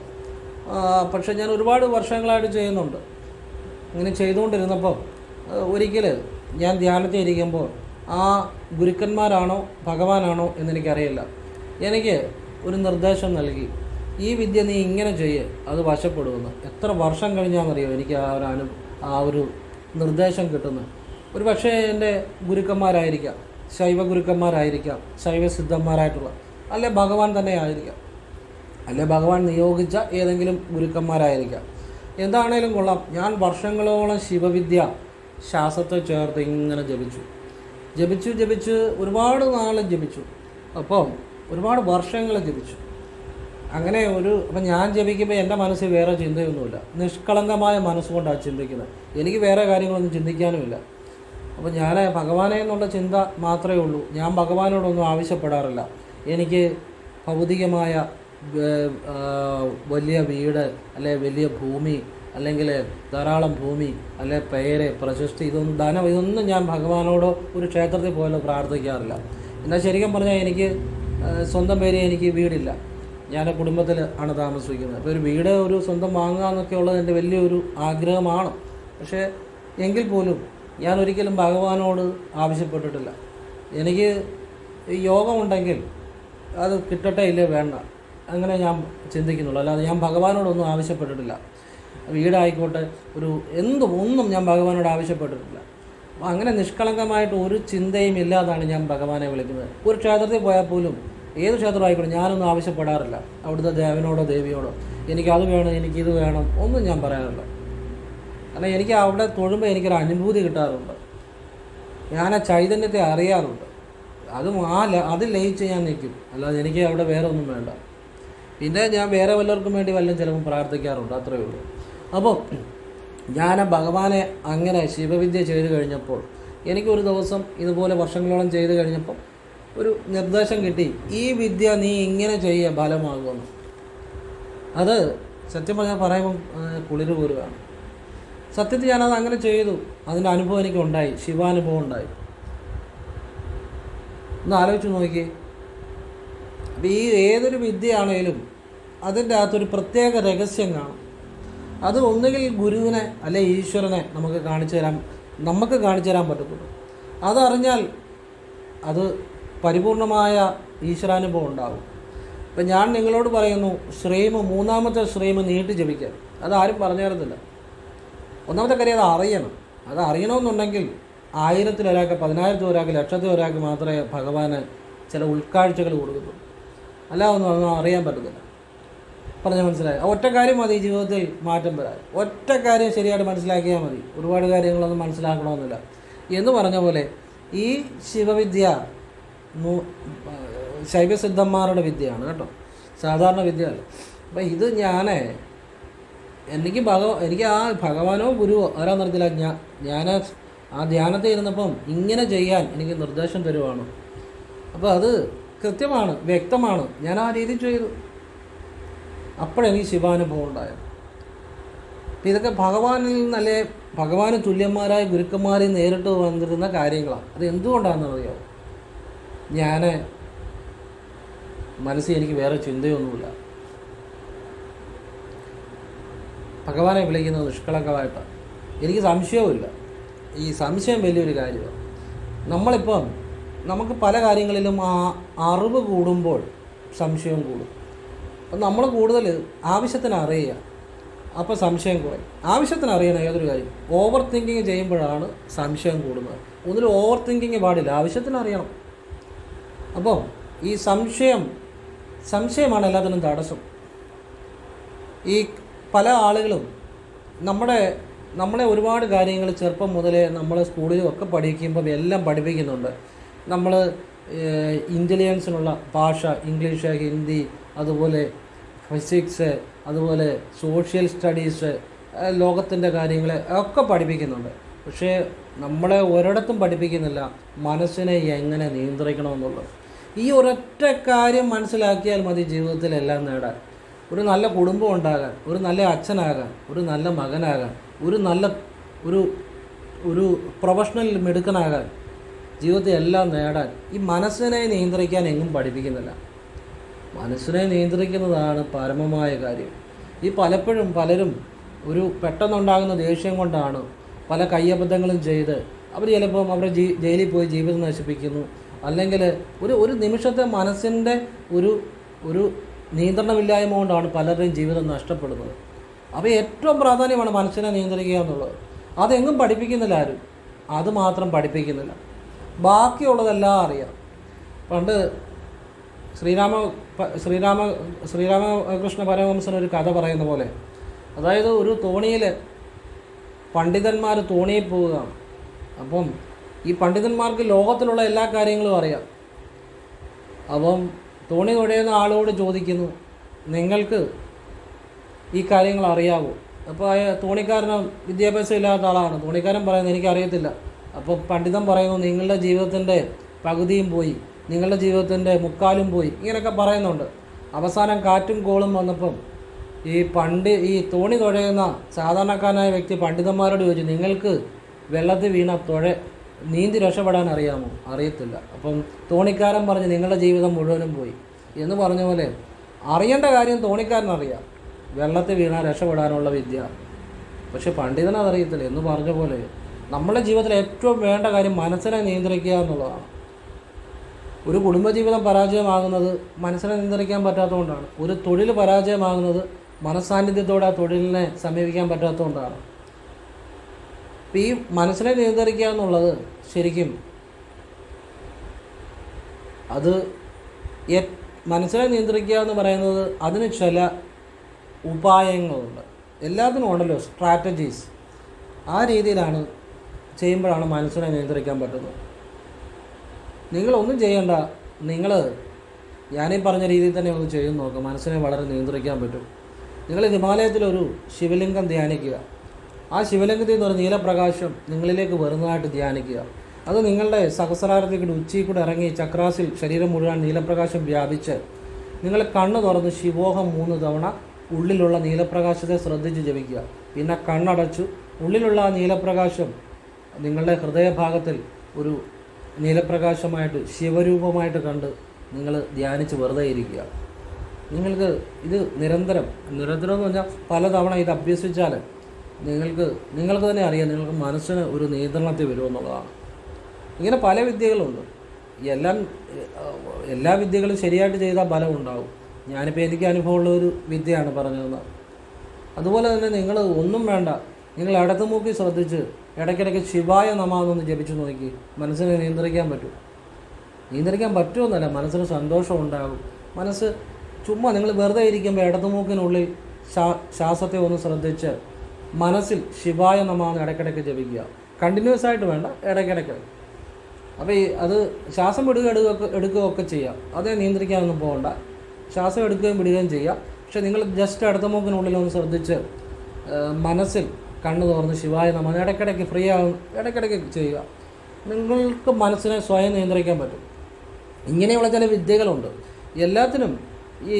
Speaker 1: പക്ഷേ ഞാൻ ഒരുപാട് വർഷങ്ങളായിട്ട് ചെയ്യുന്നുണ്ട്. ഇങ്ങനെ ചെയ്തുകൊണ്ടിരുന്നപ്പോൾ ഒരിക്കൽ ഞാൻ ധ്യാനത്തിൽ ഇരിക്കുമ്പോൾ ആ ഗുരുക്കന്മാരാണോ ഭഗവാനാണോ എന്നെനിക്കറിയില്ല, എനിക്ക് ഒരു നിർദ്ദേശം നൽകി, ഈ വിദ്യ നീ ഇങ്ങനെ ചെയ്യ്, അത് വശപ്പെടുമെന്ന്. എത്ര വർഷം കഴിഞ്ഞാണെന്നറിയോ എനിക്ക് ആ ഒരു നിർദ്ദേശം കിട്ടുന്നത്. ഒരു പക്ഷേ എൻ്റെ ഗുരുക്കന്മാരായിരിക്കാം, ശൈവ ഗുരുക്കന്മാരായിരിക്കാം, ശൈവ സിദ്ധന്മാരായിട്ടുള്ള, അല്ലെ ഭഗവാൻ തന്നെ ആയിരിക്കാം, അല്ലെ ഭഗവാൻ നിയോഗിച്ച ഏതെങ്കിലും ഗുരുക്കന്മാരായിരിക്കാം. എന്താണേലും കൊള്ളാം, ഞാൻ വർഷങ്ങളോളം ശിവവിദ്യ ശ്വാസത്തെ ചേർത്ത് ഇങ്ങനെ ജപിച്ചു ഒരുപാട് നാൾ ജപിച്ചു. അപ്പം ഒരുപാട് വർഷങ്ങൾ ജപിച്ചു. അങ്ങനെ അപ്പം ഞാൻ ജപിക്കുമ്പോൾ എൻ്റെ മനസ്സിൽ വേറെ ചിന്തയൊന്നുമില്ല, നിഷ്കളങ്കമായ മനസ്സുകൊണ്ടാണ് ചിന്തിക്കുന്നത്. എനിക്ക് വേറെ കാര്യങ്ങളൊന്നും ചിന്തിക്കാനുമില്ല. അപ്പോൾ ഞാൻ ഭഗവാനെ എന്നുള്ള ചിന്ത മാത്രമേ ഉള്ളൂ. ഞാൻ ഭഗവാനോടൊന്നും ആവശ്യപ്പെടാറില്ല. എനിക്ക് ഭൗതികമായ വലിയ വീട് അല്ലെ വലിയ ഭൂമി അല്ലെങ്കിൽ ധാരാളം ഭൂമി അല്ലെ പേര് പ്രശസ്തി ഇതൊന്നും ഞാൻ ഭഗവാനോടോ ഒരു ക്ഷേത്രത്തിൽ പോയാലോ പ്രാർത്ഥിക്കാറില്ല. എന്നാൽ ശരിക്കും പറഞ്ഞാൽ എനിക്ക് സ്വന്തം പേര് എനിക്ക് വീടില്ല. ഞാൻ കുടുംബത്തിൽ ആണ് താമസിക്കുന്നത്. അപ്പോൾ ഒരു വീട് ഒരു സ്വന്തം വാങ്ങുക എന്നൊക്കെ ഉള്ളത് എൻ്റെ വലിയൊരു ആഗ്രഹമാണ്. പക്ഷേ എങ്കിൽ പോലും ഞാൻ ഒരിക്കലും ഭഗവാനോട് ആവശ്യപ്പെട്ടിട്ടില്ല. എനിക്ക് യോഗമുണ്ടെങ്കിൽ അത് കിട്ടട്ടെ ഇല്ലേ വേണ്ട, അങ്ങനെ ഞാൻ ചിന്തിക്കുന്നുള്ളൂ. അല്ലാതെ ഞാൻ ഭഗവാനോടൊന്നും ആവശ്യപ്പെട്ടിട്ടില്ല. വീടായിക്കോട്ടെ ഒന്നും ഞാൻ ഭഗവാനോട് ആവശ്യപ്പെട്ടിട്ടില്ല. അങ്ങനെ നിഷ്കളങ്കമായിട്ട് ഒരു ചിന്തയും ഇല്ലാതാണ് ഞാൻ ഭഗവാനെ വിളിക്കുന്നത്. ഒരു ക്ഷേത്രത്തിൽ പോയാൽ പോലും ഏത് ക്ഷേത്രം ആയിക്കോട്ടെ ഞാനൊന്നും ആവശ്യപ്പെടാറില്ല. അവിടുത്തെ ദേവനോടോ ദേവിയോടോ എനിക്കത് വേണം എനിക്കിത് വേണം ഒന്നും ഞാൻ പറയാറില്ല. കാരണം എനിക്ക് അവിടെ തൊഴുമ്പോൾ എനിക്കൊരു അനുഭൂതി കിട്ടാറുണ്ട്. ഞാൻ ആ ചൈതന്യത്തെ അറിയാറുണ്ട്. അത് ലയിച്ച് ഞാൻ നിൽക്കും. അല്ലാതെ എനിക്ക് അവിടെ വേറെ ഒന്നും വേണ്ട. പിന്നെ ഞാൻ വേറെ വല്ലവർക്കും വേണ്ടി വല്ലതും ചിലപ്പോൾ പ്രാർത്ഥിക്കാറുണ്ട്, അത്രയേ ഉള്ളൂ. അപ്പോൾ ഞാൻ ഭഗവാനെ അങ്ങനെ ശിവവിദ്യ ചെയ്ത് കഴിഞ്ഞപ്പോൾ എനിക്കൊരു ദിവസം ഇതുപോലെ വർഷങ്ങളോളം ചെയ്ത് കഴിഞ്ഞപ്പോൾ ഒരു നിർദ്ദേശം കിട്ടി, ഈ വിദ്യ നീ ഇങ്ങനെ ചെയ്യുക ബലമാകുമെന്ന്. അത് സത്യം പറഞ്ഞാൽ പറയുമ്പം കുളിര് പോരുകയാണ്. സത്യത്തിൽ ഞാനത് അങ്ങനെ ചെയ്തു. അതിൻ്റെ അനുഭവം എനിക്കുണ്ടായി, ശിവാനുഭവം ഉണ്ടായി. ഒന്ന് ആലോചിച്ച് നോക്കിയേ. അപ്പം ഈ ഏതൊരു വിദ്യയാണേലും അതിൻ്റെ അകത്തൊരു പ്രത്യേക രഹസ്യം കാണും. അത് ഒന്നുകിൽ ഗുരുവിനെ അല്ലെ ഈശ്വരനെ നമുക്ക് കാണിച്ചു തരാൻ പറ്റത്തുള്ളൂ. അതറിഞ്ഞാൽ അത് പരിപൂർണമായ ഈശ്വരാനുഭവം ഉണ്ടാകും. ഇപ്പം ഞാൻ നിങ്ങളോട് പറയുന്നു, മൂന്നാമത്തെ ശ്രീം നീട്ടി ജപിക്കാൻ. അതാരും പറഞ്ഞു തരത്തില്ല. ഒന്നാമത്തെ കാര്യം അത് അറിയണം. അത് അറിയണമെന്നുണ്ടെങ്കിൽ 1000-ൽ ഒരാൾക്ക്, 10,000-ൽ ഒരാൾക്ക്, 1,00,000-ൽ ഒരാൾക്ക് മാത്രമേ ഭഗവാന് ചില ഉൾക്കാഴ്ചകൾ കൊടുക്കത്തുള്ളൂ. അല്ലാതെ ഒന്നും അറിയാൻ പറ്റത്തില്ല. പറഞ്ഞാൽ മനസ്സിലായി. ഒറ്റ കാര്യം മതി ജീവിതത്തിൽ മാറ്റം വരാൻ. ഒറ്റ കാര്യം ശരിയായിട്ട് മനസ്സിലാക്കിയാൽ മതി. ഒരുപാട് കാര്യങ്ങളൊന്നും മനസ്സിലാക്കണമെന്നില്ല. എന്ന് പറഞ്ഞ പോലെ ഈ ശിവവിദ്യ ശൈവസിദ്ധന്മാരുടെ വിദ്യയാണ് കേട്ടോ, സാധാരണ വിദ്യയല്ല. അപ്പം ഇത് എനിക്ക് ആ ഭഗവാനോ ഗുരുവോ ആരാന്നറിയത്തില്ല. ഞാൻ ആ ധ്യാനത്തിൽ ഇരുന്നപ്പം ഇങ്ങനെ ചെയ്യാൻ എനിക്ക് നിർദ്ദേശം തരുവാണ്. അപ്പോൾ അത് കൃത്യമാണ്, വ്യക്തമാണ്. ഞാൻ ആ രീതി ചെയ്തു. അപ്പോഴെനിക്ക് ശിവാനുഭവം ഉണ്ടായത്. അപ്പം ഇതൊക്കെ ഭഗവാനിൽ നിന്നല്ലേ, ഭഗവാന് തുല്യന്മാരായ ഗുരുക്കന്മാരെ നേരിട്ട് വന്നിരുന്ന കാര്യങ്ങളാണ്. അത് എന്തുകൊണ്ടാണെന്നറിയാമോ? ഞാൻ മനസ്സിൽ എനിക്ക് വേറെ ചിന്തയൊന്നുമില്ല. ഭഗവാനെ വിളിക്കുന്നത് നിഷ്കളങ്കമായിട്ടാണ്. എനിക്ക് സംശയവുമില്ല. ഈ സംശയം വലിയൊരു കാര്യമാണ്. നമുക്ക് പല കാര്യങ്ങളിലും ആ അറിവ് കൂടുമ്പോൾ സംശയം കൂടും. അപ്പം നമ്മൾ കൂടുതൽ ആവശ്യത്തിന് അറിയുക, അപ്പോൾ സംശയം കുറയും. ആവശ്യത്തിന് അറിയണം ഏതൊരു കാര്യം. ഓവർ തിങ്കിങ് ചെയ്യുമ്പോഴാണ് സംശയം കൂടുന്നത്. ഒന്നിലും ഓവർ തിങ്കിങ് പാടില്ല, ആവശ്യത്തിന് അറിയണം. അപ്പോൾ ഈ സംശയമാണ് എല്ലാത്തിനും തടസ്സം. ഈ പല ആളുകളും നമ്മളെ ഒരുപാട് കാര്യങ്ങൾ ചെറുപ്പം മുതലേ നമ്മൾ സ്കൂളിലും ഒക്കെ പഠിക്കുമ്പോൾ എല്ലാം പഠിപ്പിക്കുന്നുണ്ട്. നമ്മൾ ഇൻ്റലിജൻസിനുള്ള ഭാഷ, ഇംഗ്ലീഷ്, ഹിന്ദി, അതുപോലെ ഫിസിക്സ്, അതുപോലെ സോഷ്യൽ സ്റ്റഡീസ്, ലോകത്തിൻ്റെ കാര്യങ്ങൾ ഒക്കെ പഠിപ്പിക്കുന്നുണ്ട്. പക്ഷേ നമ്മളെ ഒരിടത്തും പഠിപ്പിക്കുന്നില്ല മനസ്സിനെ എങ്ങനെ നിയന്ത്രിക്കണമെന്നുള്ളത്. ഈ ഒരൊറ്റ കാര്യം മനസ്സിലാക്കിയാൽ മതി ജീവിതത്തിലെല്ലാം നേടാൻ. ഒരു നല്ല കുടുംബം ഉണ്ടാകാൻ, ഒരു നല്ല അച്ഛനാകാൻ, ഒരു നല്ല മകനാകാൻ, ഒരു പ്രൊഫഷണൽ മിടുക്കനാകാൻ, ജീവിതത്തിൽ എല്ലാം നേടാൻ. ഈ മനസ്സിനെ നിയന്ത്രിക്കാൻ എങ്ങും പഠിപ്പിക്കുന്നില്ല. മനസ്സിനെ നിയന്ത്രിക്കുന്നതാണ് പരമമായ കാര്യം. ഈ പലരും ഒരു പെട്ടെന്നുണ്ടാകുന്ന ദേഷ്യം കൊണ്ടാണ് പല കയ്യബദ്ധങ്ങളും ചെയ്ത് അവർ ചിലപ്പം അവരുടെ ജയിലിൽ പോയി ജീവിതം നശിപ്പിക്കുന്നു. അല്ലെങ്കിൽ ഒരു നിമിഷത്തെ മനസ്സിൻ്റെ ഒരു നിയന്ത്രണമില്ലായ്മ കൊണ്ടാണ് പലരുടെയും ജീവിതം നഷ്ടപ്പെടുന്നത്. അപ്പോൾ ഏറ്റവും പ്രാധാന്യമാണ് മനസ്സിനെ നിയന്ത്രിക്കുക എന്നുള്ളത്. അതെങ്ങും പഠിപ്പിക്കുന്നില്ല ആരും. അത് മാത്രം പഠിപ്പിക്കുന്നില്ല, ബാക്കിയുള്ളതെല്ലാം അറിയാം. പണ്ട് ശ്രീരാമകൃഷ്ണ പരമഹംസൻ ഒരു കഥ പറയുന്ന പോലെ, അതായത് ഒരു തോണിയിൽ പണ്ഡിതന്മാർ തോണിയിൽ പോവുകയാണ്. അപ്പം ഈ പണ്ഡിതന്മാർക്ക് ലോകത്തിലുള്ള എല്ലാ കാര്യങ്ങളും അറിയാം. അപ്പം തോണി തുഴയുന്ന ആളോട് ചോദിക്കുന്നു, നിങ്ങൾക്ക് ഈ കാര്യങ്ങൾ അറിയാവോ? അപ്പോൾ തോണിക്കാരന് വിദ്യാഭ്യാസം ഇല്ലാത്ത ആളാണ്. തോണിക്കാരൻ പറയുന്നത് എനിക്കറിയത്തില്ല. അപ്പോൾ പണ്ഡിതൻ പറയുന്നു, നിങ്ങളുടെ ജീവിതത്തിൻ്റെ പകുതിയും പോയി, നിങ്ങളുടെ ജീവിതത്തിൻ്റെ മുക്കാലും പോയി, ഇങ്ങനെയൊക്കെ പറയുന്നുണ്ട്. അവസാനം കാറ്റും കോളും വന്നപ്പം ഈ തോണി തുഴയുന്ന സാധാരണക്കാരനായ വ്യക്തി പണ്ഡിതന്മാരോട് ചോദിച്ചു, നിങ്ങൾക്ക് വെള്ളത്തിൽ വീണ നീന്തി രക്ഷപ്പെടാൻ അറിയാമോ? അറിയത്തില്ല. അപ്പം തോണിക്കാരൻ പറഞ്ഞ് നിങ്ങളുടെ ജീവിതം മുഴുവനും പോയി എന്ന് പറഞ്ഞ പോലെ അറിയേണ്ട കാര്യം തോണിക്കാരനറിയാം, വെള്ളത്തിൽ വീണാൽ രക്ഷപ്പെടാനുള്ള വിദ്യ. പക്ഷെ പണ്ഡിതനതറിയത്തില്ല എന്ന് പറഞ്ഞ പോലെ നമ്മുടെ ജീവിതത്തിൽ ഏറ്റവും വേണ്ട കാര്യം മനസ്സിനെ നിയന്ത്രിക്കുക എന്നുള്ളതാണ്. ഒരു കുടുംബജീവിതം പരാജയമാകുന്നത് മനസ്സിനെ നിയന്ത്രിക്കാൻ പറ്റാത്തതുകൊണ്ടാണ്. ഒരു തൊഴിൽ പരാജയമാകുന്നത് മനസ്സാന്നിധ്യത്തോടെ ആ തൊഴിലിനെ സമീപിക്കാൻ പറ്റാത്തതുകൊണ്ടാണ്. ഈ മനസ്സിനെ നിയന്ത്രിക്കുക എന്നുള്ളത് ശരിക്കും മനസ്സിനെ നിയന്ത്രിക്കുക എന്ന് പറയുന്നത് അതിന് ചില ഉപായങ്ങളുണ്ട്. എല്ലാത്തിനും ഉണ്ടല്ലോ സ്ട്രാറ്റജീസ്. ആ രീതിയിലാണ് ചെയ്യുമ്പോഴാണ് മനസ്സിനെ നിയന്ത്രിക്കാൻ പറ്റുന്നത്. നിങ്ങളൊന്നും ചെയ്യണ്ട, ഞാനീ പറഞ്ഞ രീതിയിൽ തന്നെ ഒന്ന് ചെയ്ത് നോക്കുക, മനസ്സിനെ വളരെ നിയന്ത്രിക്കാൻ പറ്റും. നിങ്ങൾ ഹിമാലയത്തിലൊരു ശിവലിംഗം ധ്യാനിക്കുക. ആ ശിവലിംഗത്തിൽ നിന്ന് ഒരു നീലപ്രകാശം നിങ്ങളിലേക്ക് വരുന്നതായിട്ട് ധ്യാനിക്കുക. അത് നിങ്ങളുടെ സഹസ്രാരത്തിൽക്കൂടെ ഉച്ചയിൽ കൂടെ ഇറങ്ങി ചക്രാസിൽ ശരീരം മുഴുവൻ നീലപ്രകാശം വ്യാപിച്ച് നിങ്ങൾ കണ്ണ് തുറന്ന് ശിവോഹം 3 തവണ ഉള്ളിലുള്ള നീലപ്രകാശത്തെ ശ്രദ്ധിച്ച് ജപിക്കുക. പിന്നെ കണ്ണടച്ചു ഉള്ളിലുള്ള ആ നീലപ്രകാശം നിങ്ങളുടെ ഹൃദയഭാഗത്തിൽ ഒരു നീലപ്രകാശമായിട്ട് ശിവരൂപമായിട്ട് കണ്ട് നിങ്ങൾ ധ്യാനിച്ച് വെറുതെ ഇരിക്കുക. നിങ്ങൾക്ക് ഇത് നിരന്തരം എന്ന് പറഞ്ഞാൽ പലതവണ ഇത് അഭ്യസിച്ചാൽ നിങ്ങൾക്ക് തന്നെ അറിയാം, നിങ്ങൾക്ക് മനസ്സിന് ഒരു നിയന്ത്രണത്തിൽ വരുമെന്നുള്ളതാണ്. ഇങ്ങനെ പല വിദ്യകളുണ്ട്. എല്ലാ വിദ്യകളും ശരിയായിട്ട് ചെയ്താൽ ബലം ഉണ്ടാവും. ഞാനിപ്പോൾ എനിക്ക് അനുഭവമുള്ള ഒരു വിദ്യയാണ് പറഞ്ഞത്. അതുപോലെ തന്നെ നിങ്ങൾ ഒന്നും വേണ്ട, നിങ്ങൾ ഇടത്ത് മൂക്കി ശ്രദ്ധിച്ച് ഇടയ്ക്കിടയ്ക്ക് ശിവായ നമാന്നൊന്ന് ജപിച്ച് നോക്കി, മനസ്സിനെ നിയന്ത്രിക്കാൻ പറ്റും. നിയന്ത്രിക്കാൻ പറ്റുമെന്നല്ല, മനസ്സിന് സന്തോഷം ഉണ്ടാകും. മനസ്സ് ചുമ്മാ നിങ്ങൾ വെറുതെ ഇരിക്കുമ്പോൾ ഇടത്ത് മൂക്കിനുള്ളിൽ ശ്വാസത്തെ ഒന്ന് ശ്രദ്ധിച്ച് മനസ്സിൽ ശിവായ നമാന്ന് ഇടയ്ക്കിടയ്ക്ക് ജപിക്കുക. കണ്ടിന്യൂസ് ആയിട്ട് വേണ്ട, ഇടയ്ക്കിടയ്ക്ക്. അപ്പോൾ അത് ശ്വാസം എടുക്കുകയൊക്കെ ചെയ്യാം. അതേ നിയന്ത്രിക്കാനൊന്നും പോകണ്ട. ശ്വാസം എടുക്കുകയും വിടുകയും ചെയ്യാം. പക്ഷേ നിങ്ങൾ ജസ്റ്റ് ഇടത്ത് മൂക്കിനുള്ളിൽ ഒന്ന് ശ്രദ്ധിച്ച് മനസ്സിൽ കണ്ണ് തുറന്ന് ശിവായ നമ ഇടയ്ക്കിടയ്ക്ക് ഫ്രീ ആകും, ഇടയ്ക്കിടയ്ക്ക് ചെയ്യുക. നിങ്ങൾക്ക് മനസ്സിനെ സ്വയം നിയന്ത്രിക്കാൻ പറ്റും. ഇങ്ങനെയുള്ള ചില വിദ്യകളുണ്ട്. എല്ലാത്തിനും ഈ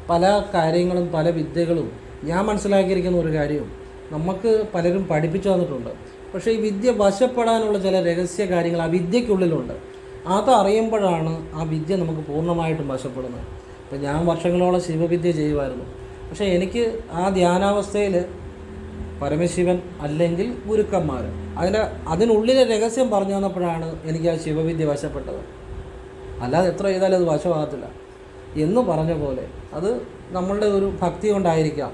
Speaker 1: പല കാര്യങ്ങളും പല വിദ്യകളും ഞാൻ മനസ്സിലാക്കിയിരിക്കുന്ന ഒരു കാര്യവും നമുക്ക് പലരും പഠിപ്പിച്ചു തന്നിട്ടുണ്ട്. പക്ഷേ ഈ വിദ്യ വശപ്പെടാനുള്ള ചില രഹസ്യ കാര്യങ്ങൾ ആ വിദ്യക്കുള്ളിലുണ്ട്. അതറിയുമ്പോഴാണ് ആ വിദ്യ നമുക്ക് പൂർണ്ണമായിട്ടും വശപ്പെടുന്നത്. ഇപ്പം ഞാൻ വർഷങ്ങളോളം ശിവവിദ്യ ചെയ്യുമായിരുന്നു. പക്ഷേ എനിക്ക് ആ ധ്യാനാവസ്ഥയിൽ പരമശിവൻ അല്ലെങ്കിൽ ഗുരുക്കന്മാർ അതിനുള്ളിലെ രഹസ്യം പറഞ്ഞു തന്നപ്പോഴാണ് എനിക്ക് ആ ശിവവിദ്യ വശപ്പെട്ടത്. അല്ലാതെ എത്ര ചെയ്താലും അത് വശമാകത്തില്ല എന്ന് പറഞ്ഞ പോലെ അത് നമ്മളുടെ ഒരു ഭക്തി കൊണ്ടായിരിക്കാം,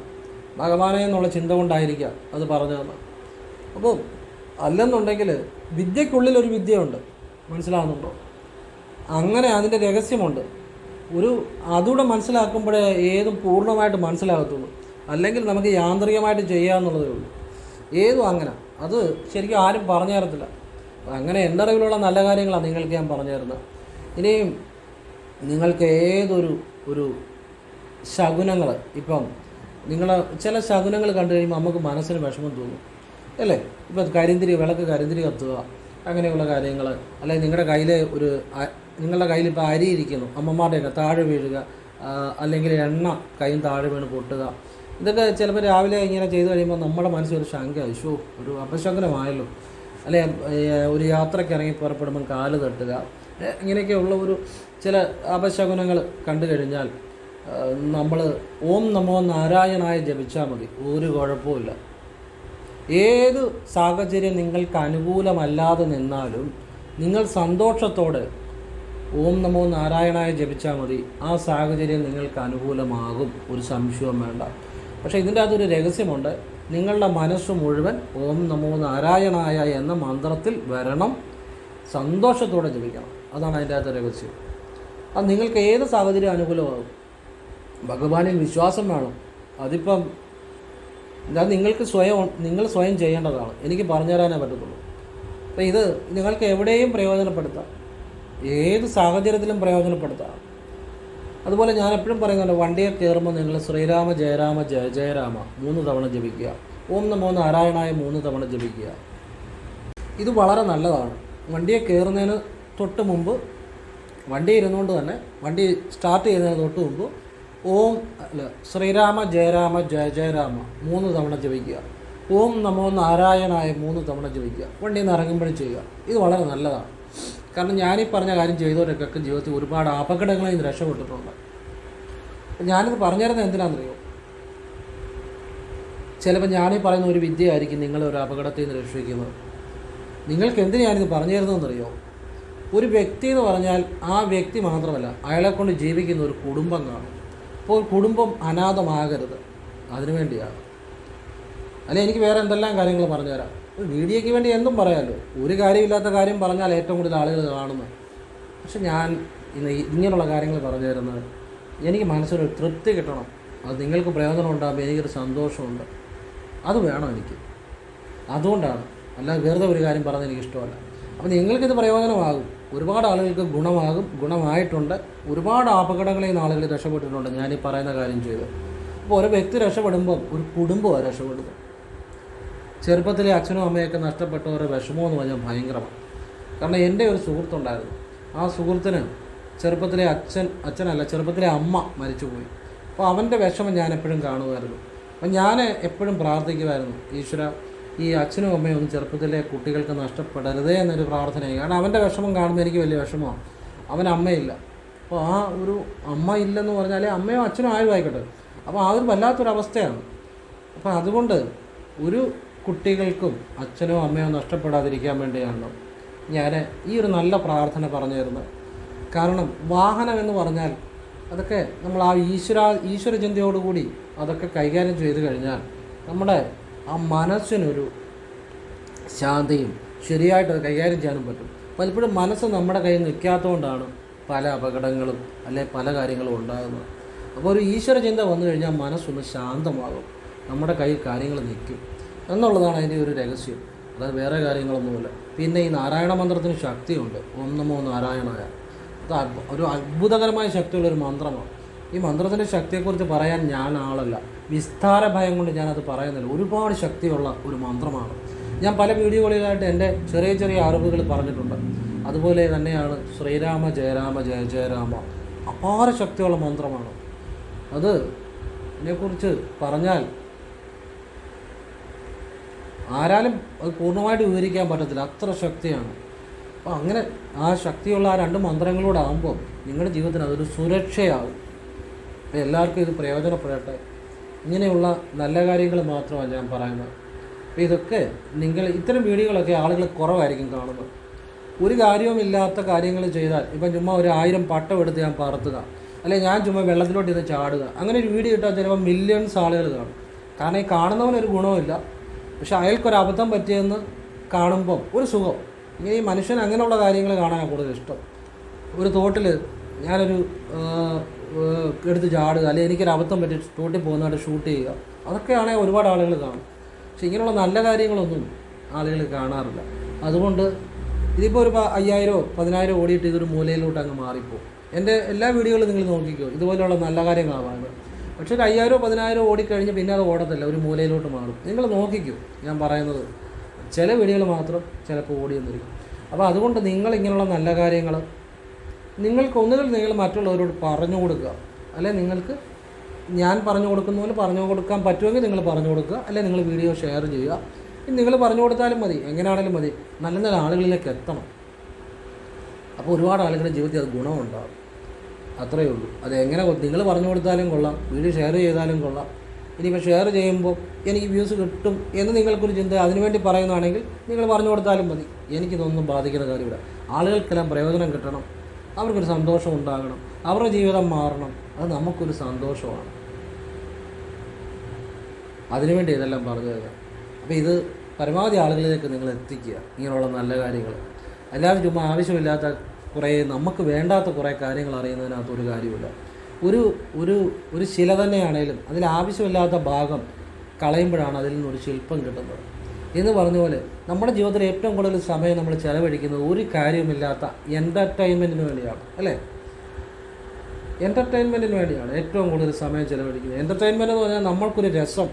Speaker 1: ഭഗവാനെ എന്നുള്ള ചിന്ത കൊണ്ടായിരിക്കാം അത് പറഞ്ഞു തന്നത്. അപ്പോൾ അല്ലെന്നുണ്ടെങ്കിൽ വിദ്യക്കുള്ളിലൊരു വിദ്യയുണ്ട്, മനസ്സിലാകുന്നുണ്ടോ? അങ്ങനെ അതിൻ്റെ രഹസ്യമുണ്ട്. അതുകൂടെ മനസ്സിലാക്കുമ്പോഴേ ഏതും പൂർണ്ണമായിട്ട് മനസ്സിലാകത്തുള്ളൂ. അല്ലെങ്കിൽ നമുക്ക് യാന്ത്രികമായിട്ട് ചെയ്യാമെന്നുള്ളതേ ഉള്ളൂ. ഏതും അങ്ങനെ അത് ശരിക്കും ആരും പറഞ്ഞു തരത്തില്ല. അങ്ങനെ എൻ്റെ അറിവിലുള്ള നല്ല കാര്യങ്ങളാണ് നിങ്ങൾക്ക് ഞാൻ പറഞ്ഞു തരുന്നത്. ഇനിയും നിങ്ങൾക്ക് ഒരു ശകുനങ്ങൾ, ഇപ്പം നിങ്ങൾ ചില ശകുനങ്ങൾ കണ്ടു കഴിയുമ്പോൾ നമുക്ക് മനസ്സിന് വിഷമം തോന്നും, അല്ലേ? ഇപ്പം വിളക്ക് കരിന്തിരി കത്തുക, അങ്ങനെയുള്ള കാര്യങ്ങൾ. അല്ലെങ്കിൽ നിങ്ങളുടെ കയ്യിൽ ഇപ്പോൾ അരി ഇരിക്കുന്നു, അമ്മമാരുടെയൊക്കെ താഴെ വീഴുക, അല്ലെങ്കിൽ എണ്ണ കൈയും താഴെ വീണ് പൊട്ടുക. ഇതൊക്കെ ചിലപ്പോൾ രാവിലെ ഇങ്ങനെ ചെയ്ത് കഴിയുമ്പോൾ നമ്മുടെ മനസ്സിലൊരു ശങ്ക, ഒരു അപശകുനമായല്ലോ. അല്ലെ ഒരു യാത്രയ്ക്ക് ഇറങ്ങി പുറപ്പെടുമ്പം കാല് തട്ടുക, ഇങ്ങനെയൊക്കെയുള്ള ചില അപശകുനങ്ങൾ കണ്ടു കഴിഞ്ഞാൽ നമ്മൾ ഓം നമോ നാരായണായ ജപിച്ചാൽ മതി, ഒരു കുഴപ്പമില്ല. ഏത് സാഹചര്യം നിങ്ങൾക്ക് അനുകൂലമല്ലാതെ നിന്നാലും നിങ്ങൾ സന്തോഷത്തോടെ ഓം നമോ നാരായണായ ജപിച്ചാൽ മതി, ആ സാഹചര്യം നിങ്ങൾക്ക് അനുകൂലമാകും, ഒരു സംശയവും വേണ്ട. പക്ഷേ ഇതിൻ്റെ അകത്തൊരു രഹസ്യമുണ്ട്. നിങ്ങളുടെ മനസ്സ് മുഴുവൻ ഓം നമോ നാരായണായ എന്ന മന്ത്രത്തിൽ വരണം, സന്തോഷത്തോടെ ജപിക്കണം. അതാണ് അതിൻ്റെ അകത്ത് രഹസ്യം. അത് നിങ്ങൾക്ക് ഏത് സാഹചര്യം അനുകൂലമാകും. ഭഗവാനിൽ വിശ്വാസം വേണം. അതിപ്പം നിങ്ങൾ സ്വയം ചെയ്യേണ്ടതാണ്. എനിക്ക് പറഞ്ഞു തരാനേ പറ്റത്തുള്ളൂ. അപ്പോൾ ഇത് നിങ്ങൾക്ക് എവിടെയും പ്രയോജനപ്പെടുത്താം, ഏത് സാഹചര്യത്തിലും പ്രയോജനപ്പെടുത്താം. അതുപോലെ ഞാൻ എപ്പോഴും പറയുന്നുണ്ട്, വണ്ടിയെ കയറുമ്പോൾ നിങ്ങൾ ശ്രീരാമ ജയരാമ ജയ ജയരാമ 3 തവണ ജപിക്കുക, ഓം നമോ നാരായണായ 3 തവണ ജപിക്കുക. ഇത് വളരെ നല്ലതാണ്. വണ്ടിയെ കയറുന്നതിന് തൊട്ട് മുമ്പ്, വണ്ടി ഇരുന്നുകൊണ്ട് തന്നെ വണ്ടി സ്റ്റാർട്ട് ചെയ്യുന്നതിന് തൊട്ട് മുമ്പ് ശ്രീരാമ ജയരാമ ജയ ജയരാമ 3 തവണ ജപിക്കുക, ഓം നമോ നാരായണായ 3 തവണ ജപിക്കുക. വണ്ടിയിൽ നിന്ന് ഇറങ്ങുമ്പോഴും ചെയ്യുക. ഇത് വളരെ നല്ലതാണ്. കാരണം ഞാനീ പറഞ്ഞ കാര്യം ചെയ്തവരൊക്കെ ജീവിതത്തിൽ ഒരുപാട് അപകടങ്ങളിൽ നിന്ന് രക്ഷപ്പെട്ടിട്ടുണ്ട്. ഞാനിത് പറഞ്ഞു തരുന്നത് എന്തിനാണെന്നറിയോ? ചിലപ്പോൾ ഞാനീ പറയുന്ന ഒരു വിദ്യയായിരിക്കും നിങ്ങളെ ഒരു അപകടത്തിൽ നിന്ന് രക്ഷിക്കുന്നത്. നിങ്ങൾക്ക് എന്തിനു ഞാനിത് പറഞ്ഞു തരുന്നതെന്നറിയോ? ഒരു വ്യക്തി എന്ന് പറഞ്ഞാൽ ആ വ്യക്തി മാത്രമല്ല, അയാളെ കൊണ്ട് ജീവിക്കുന്ന ഒരു കുടുംബം കാണും. അപ്പോൾ കുടുംബം അനാഥമാകരുത്, അതിനുവേണ്ടിയാണ്. അല്ലെ എനിക്ക് വേറെ എന്തെല്ലാം കാര്യങ്ങൾ പറഞ്ഞുതരാം. വീഡിയോയ്ക്ക് വേണ്ടി എന്തും പറയാമല്ലോ. ഒരു കാര്യമില്ലാത്ത കാര്യം പറഞ്ഞാൽ ഏറ്റവും കൂടുതൽ ആളുകൾ കാണുന്നത്. പക്ഷെ ഞാൻ ഇന്ന് ഇങ്ങനെയുള്ള കാര്യങ്ങൾ പറഞ്ഞു തരുന്നത് എനിക്ക് മനസ്സിലൊരു തൃപ്തി കിട്ടണം. അത് നിങ്ങൾക്ക് പ്രയോജനം ഉണ്ടാകുമ്പോൾ എനിക്കൊരു സന്തോഷമുണ്ട്. അത് വേണം എനിക്ക്. അതുകൊണ്ടാണ്, അല്ലാതെ വെറുതെ ഒരു കാര്യം പറഞ്ഞാൽ എനിക്കിഷ്ടമല്ല. അപ്പോൾ നിങ്ങൾക്കിത് പ്രയോജനമാകും, ഒരുപാട് ആളുകൾക്ക് ഗുണമായിട്ടുണ്ട്. ഒരുപാട് അപകടങ്ങളിൽ നിന്ന് ആളുകൾ രക്ഷപ്പെട്ടിട്ടുണ്ട് ഞാനീ പറയുന്ന കാര്യം ചെയ്ത്. അപ്പോൾ ഒരു വ്യക്തി രക്ഷപ്പെടുമ്പം ഒരു കുടുംബമാണ് രക്ഷപ്പെടുന്നത്. ചെറുപ്പത്തിലെ അച്ഛനും അമ്മയൊക്കെ നഷ്ടപ്പെട്ടവരുടെ വിഷമമെന്ന് പറഞ്ഞാൽ ഭയങ്കരമാണ്. കാരണം എൻ്റെ ഒരു സുഹൃത്തുണ്ടായിരുന്നു. ആ സുഹൃത്തിന് ചെറുപ്പത്തിലെ ചെറുപ്പത്തിലെ അമ്മ മരിച്ചുപോയി. അപ്പോൾ അവൻ്റെ വിഷമം ഞാൻ എപ്പോഴും കാണുമായിരുന്നു. അപ്പം ഞാൻ എപ്പോഴും പ്രാർത്ഥിക്കുമായിരുന്നു, ഈശ്വര ഈ അച്ഛനും അമ്മയും ഒന്നും ചെറുപ്പത്തിലെ കുട്ടികൾക്ക് നഷ്ടപ്പെടരുതേ എന്നൊരു പ്രാർത്ഥനയാണ്. കാരണം അവൻ്റെ വിഷമം കാണുമ്പോൾ എനിക്ക് വലിയ വിഷമമാണ്. അവൻ അമ്മയില്ല. അപ്പോൾ ആ ഒരു അമ്മ ഇല്ലെന്ന് പറഞ്ഞാൽ അമ്മയോ അച്ഛനോ ആരും ആയിക്കോട്ടെ, അപ്പോൾ ആ ഒരു വല്ലാത്തൊരവസ്ഥയാണ്. അപ്പോൾ അതുകൊണ്ട് ഒരു കുട്ടികൾക്കും അച്ഛനോ അമ്മയോ നഷ്ടപ്പെടാതിരിക്കാൻ വേണ്ടിയാണ് ഞാൻ ഈ ഒരു നല്ല പ്രാർത്ഥന പറഞ്ഞു തരുന്നത്. കാരണം വാഹനം എന്ന് പറഞ്ഞാൽ അതൊക്കെ നമ്മൾ ആ ഈശ്വരചിന്തയോടുകൂടി അതൊക്കെ കൈകാര്യം ചെയ്ത് കഴിഞ്ഞാൽ നമ്മുടെ ആ മനസ്സിനൊരു ശാന്തിയും ശരിയായിട്ട് അത് കൈകാര്യം ചെയ്യാനും പറ്റും. പലപ്പോഴും മനസ്സ് നമ്മുടെ കയ്യിൽ നിൽക്കാത്തതുകൊണ്ടാണ് പല അപകടങ്ങളും അല്ലെങ്കിൽ പല കാര്യങ്ങളും ഉണ്ടാകുന്നത്. അപ്പോൾ ഒരു ഈശ്വരചിന്ത വന്നു കഴിഞ്ഞാൽ മനസ്സൊന്ന് ശാന്തമാകും, നമ്മുടെ കയ്യിൽ കാര്യങ്ങൾ നിൽക്കും എന്നുള്ളതാണ് അതിൻ്റെ ഒരു രഹസ്യം. അതായത് വേറെ കാര്യങ്ങളൊന്നുമില്ല. പിന്നെ ഈ നാരായണ മന്ത്രത്തിന് ശക്തിയുണ്ട്. ഓം നമോ നാരായണായ. അത് ഒരു അത്ഭുതകരമായ ശക്തിയുള്ളൊരു മന്ത്രമാണ്. ഈ മന്ത്രത്തിൻ്റെ ശക്തിയെക്കുറിച്ച് പറയാൻ ഞാൻ ആളല്ല, വിസ്താര ഭയം കൊണ്ട് ഞാനത് പറയുന്നില്ല. ഒരുപാട് ശക്തിയുള്ള ഒരു മന്ത്രമാണ്. ഞാൻ പല വീഡിയോകളിലായിട്ട് എൻ്റെ ചെറിയ ചെറിയ അറിവുകൾ പറഞ്ഞിട്ടുണ്ട്. അതുപോലെ തന്നെയാണ് ശ്രീരാമ ജയരാമ ജയ ജയരാമ, അപാര ശക്തിയുള്ള മന്ത്രമാണ്. അത് ഇതിനെക്കുറിച്ച് പറഞ്ഞാൽ ആരാലും അത് പൂർണ്ണമായിട്ട് വിവരിക്കാൻ പറ്റത്തില്ല, അത്ര ശക്തിയാണ്. അപ്പോൾ അങ്ങനെ ആ ശക്തിയുള്ള ആ രണ്ട് മന്ത്രങ്ങളൂടെ ആകുമ്പോൾ നിങ്ങളുടെ ജീവിതത്തിന് അതൊരു സുരക്ഷയാകും. അപ്പോൾ എല്ലാവർക്കും ഇത് പ്രയോജനപ്പെടട്ടെ. ഇങ്ങനെയുള്ള നല്ല കാര്യങ്ങൾ മാത്രമാണ് ഞാൻ പറയുന്നത്. അപ്പോൾ ഇതൊക്കെ ഇത്തരം വീഡിയോകളൊക്കെ ആളുകൾ കുറവായിരിക്കും കാണുന്നത്. ഒരു കാര്യവുമില്ലാത്ത കാര്യങ്ങൾ ചെയ്താൽ, ഇപ്പം ചുമ്മാ ഒരു 1000 പട്ടം എടുത്ത് ഞാൻ പറത്തുക, അല്ലെങ്കിൽ ഞാൻ ചുമ്മാ വെള്ളത്തിലോട്ട് ഇത് ചാടുക, അങ്ങനെ ഒരു വീഡിയോ ഇട്ടാൽ ചിലപ്പോൾ മില്യൺസ് ആളുകൾ കാണും. കാരണം ഈ കാണുന്നവനൊരു ഗുണവുമില്ല, പക്ഷെ അയാൾക്കൊരു അബദ്ധം പറ്റിയെന്ന് കാണുമ്പം ഒരു സുഖം. ഇങ്ങനെ ഈ മനുഷ്യൻ അങ്ങനെയുള്ള കാര്യങ്ങൾ കാണാനാണ് കൂടുതൽ ഇഷ്ടം. ഒരു തോട്ടിൽ ഞാനൊരു എടുത്ത് ചാടുക, അല്ലെങ്കിൽ എനിക്കൊരു അബദ്ധം പറ്റി തോട്ടിൽ പോകുന്നതായിട്ട് ഷൂട്ട് ചെയ്യുക, അതൊക്കെയാണെങ്കിൽ ഒരുപാട് ആളുകൾ കാണും. പക്ഷെ ഇങ്ങനെയുള്ള നല്ല കാര്യങ്ങളൊന്നും ആളുകൾ കാണാറില്ല. അതുകൊണ്ട് ഇതിപ്പോൾ ഒരു 5000 10,000 ഓടിയിട്ട് ഇതൊരു മൂലയിലോട്ട് അങ്ങ് മാറിപ്പോകും. എൻ്റെ എല്ലാ വീഡിയോകളും നിങ്ങൾ നോക്കിക്കോ, ഇതുപോലെയുള്ള നല്ല കാര്യങ്ങളാണ്. പക്ഷേ ഒരു 5000 10,000 ഓടിക്കഴിഞ്ഞ് പിന്നെ അത് ഓടത്തില്ല, ഒരു മൂലയിലോട്ട് മാറും. നിങ്ങൾ നോക്കിക്കോ ഞാൻ പറയുന്നത്. ചില വീഡിയോകൾ മാത്രം ചിലപ്പോൾ ഓടിയെന്നിരിക്കും. അപ്പോൾ അതുകൊണ്ട് നിങ്ങളിങ്ങനെയുള്ള നല്ല കാര്യങ്ങൾ നിങ്ങൾക്ക് ഒന്നുകിൽ നിങ്ങൾ മറ്റുള്ളവരോട് പറഞ്ഞു കൊടുക്കുക, അല്ലെങ്കിൽ നിങ്ങൾക്ക് ഞാൻ പറഞ്ഞു കൊടുക്കുന്ന പോലെ പറഞ്ഞു കൊടുക്കാൻ പറ്റുമെങ്കിൽ നിങ്ങൾ പറഞ്ഞു കൊടുക്കുക, അല്ലെങ്കിൽ നിങ്ങൾ വീഡിയോ ഷെയർ ചെയ്യുക. നിങ്ങൾ പറഞ്ഞു കൊടുത്താലും മതി, എങ്ങനെയാണെങ്കിലും മതി. നല്ല നല്ല ആളുകളിലേക്ക് എത്തണം. അപ്പോൾ ഒരുപാട് ആളുകളുടെ ജീവിതത്തിൽ അത് ഗുണമുണ്ടാകും. അത്രയേ ഉള്ളൂ. അത് എങ്ങനെ നിങ്ങൾ പറഞ്ഞു കൊടുത്താലും കൊള്ളാം, വീഡിയോ ഷെയർ ചെയ്താലും കൊള്ളാം. ഇനിയിപ്പോൾ ഷെയർ ചെയ്യുമ്പോൾ എനിക്ക് വ്യൂസ് കിട്ടും എന്ന് നിങ്ങൾക്കൊരു ചിന്ത അതിനുവേണ്ടി പറയുന്നതാണെങ്കിൽ നിങ്ങൾ പറഞ്ഞു കൊടുത്താലും മതി. എനിക്കിതൊന്നും ബാധിക്കുന്ന കാര്യമില്ല. ആളുകൾക്കെല്ലാം പ്രയോജനം കിട്ടണം, അവർക്കൊരു സന്തോഷം ഉണ്ടാകണം, അവരുടെ ജീവിതം മാറണം. അത് നമുക്കൊരു സന്തോഷമാണ്. അതിനുവേണ്ടി ഇതെല്ലാം പറഞ്ഞു തരാം. അപ്പോൾ ഇത് പരമാവധി ആളുകളിലേക്ക് നിങ്ങൾ എത്തിക്കുക, ഇങ്ങനെയുള്ള നല്ല കാര്യങ്ങൾ. അല്ലാതെ ചുമ്മാ ആവശ്യമില്ലാത്ത കുറേ നമുക്ക് വേണ്ടാത്ത കുറേ കാര്യങ്ങൾ അറിയുന്നതിനകത്ത് ഒരു കാര്യമില്ല. ഒരു ഒരു ഒരു ശില തന്നെയാണേലും അതിൽ ആവശ്യമില്ലാത്ത ഭാഗം കളയുമ്പോഴാണ് അതിൽ നിന്നൊരു ശില്പം കിട്ടുന്നത് എന്ന് പറഞ്ഞ പോലെ നമ്മുടെ ജീവിതത്തിൽ ഏറ്റവും കൂടുതൽ സമയം നമ്മൾ ചിലവഴിക്കുന്നത് ഒരു കാര്യവുമില്ലാത്ത എൻ്റർടൈൻമെൻറ്റിന് വേണ്ടിയാണ്, അല്ലേ? എൻ്റർടൈൻമെൻറ്റിന് വേണ്ടിയാണ് ഏറ്റവും കൂടുതൽ സമയം ചിലവഴിക്കുന്നത്. എൻ്റർടൈൻമെൻറ്റ് എന്ന് പറഞ്ഞാൽ നമ്മൾക്കൊരു രസം,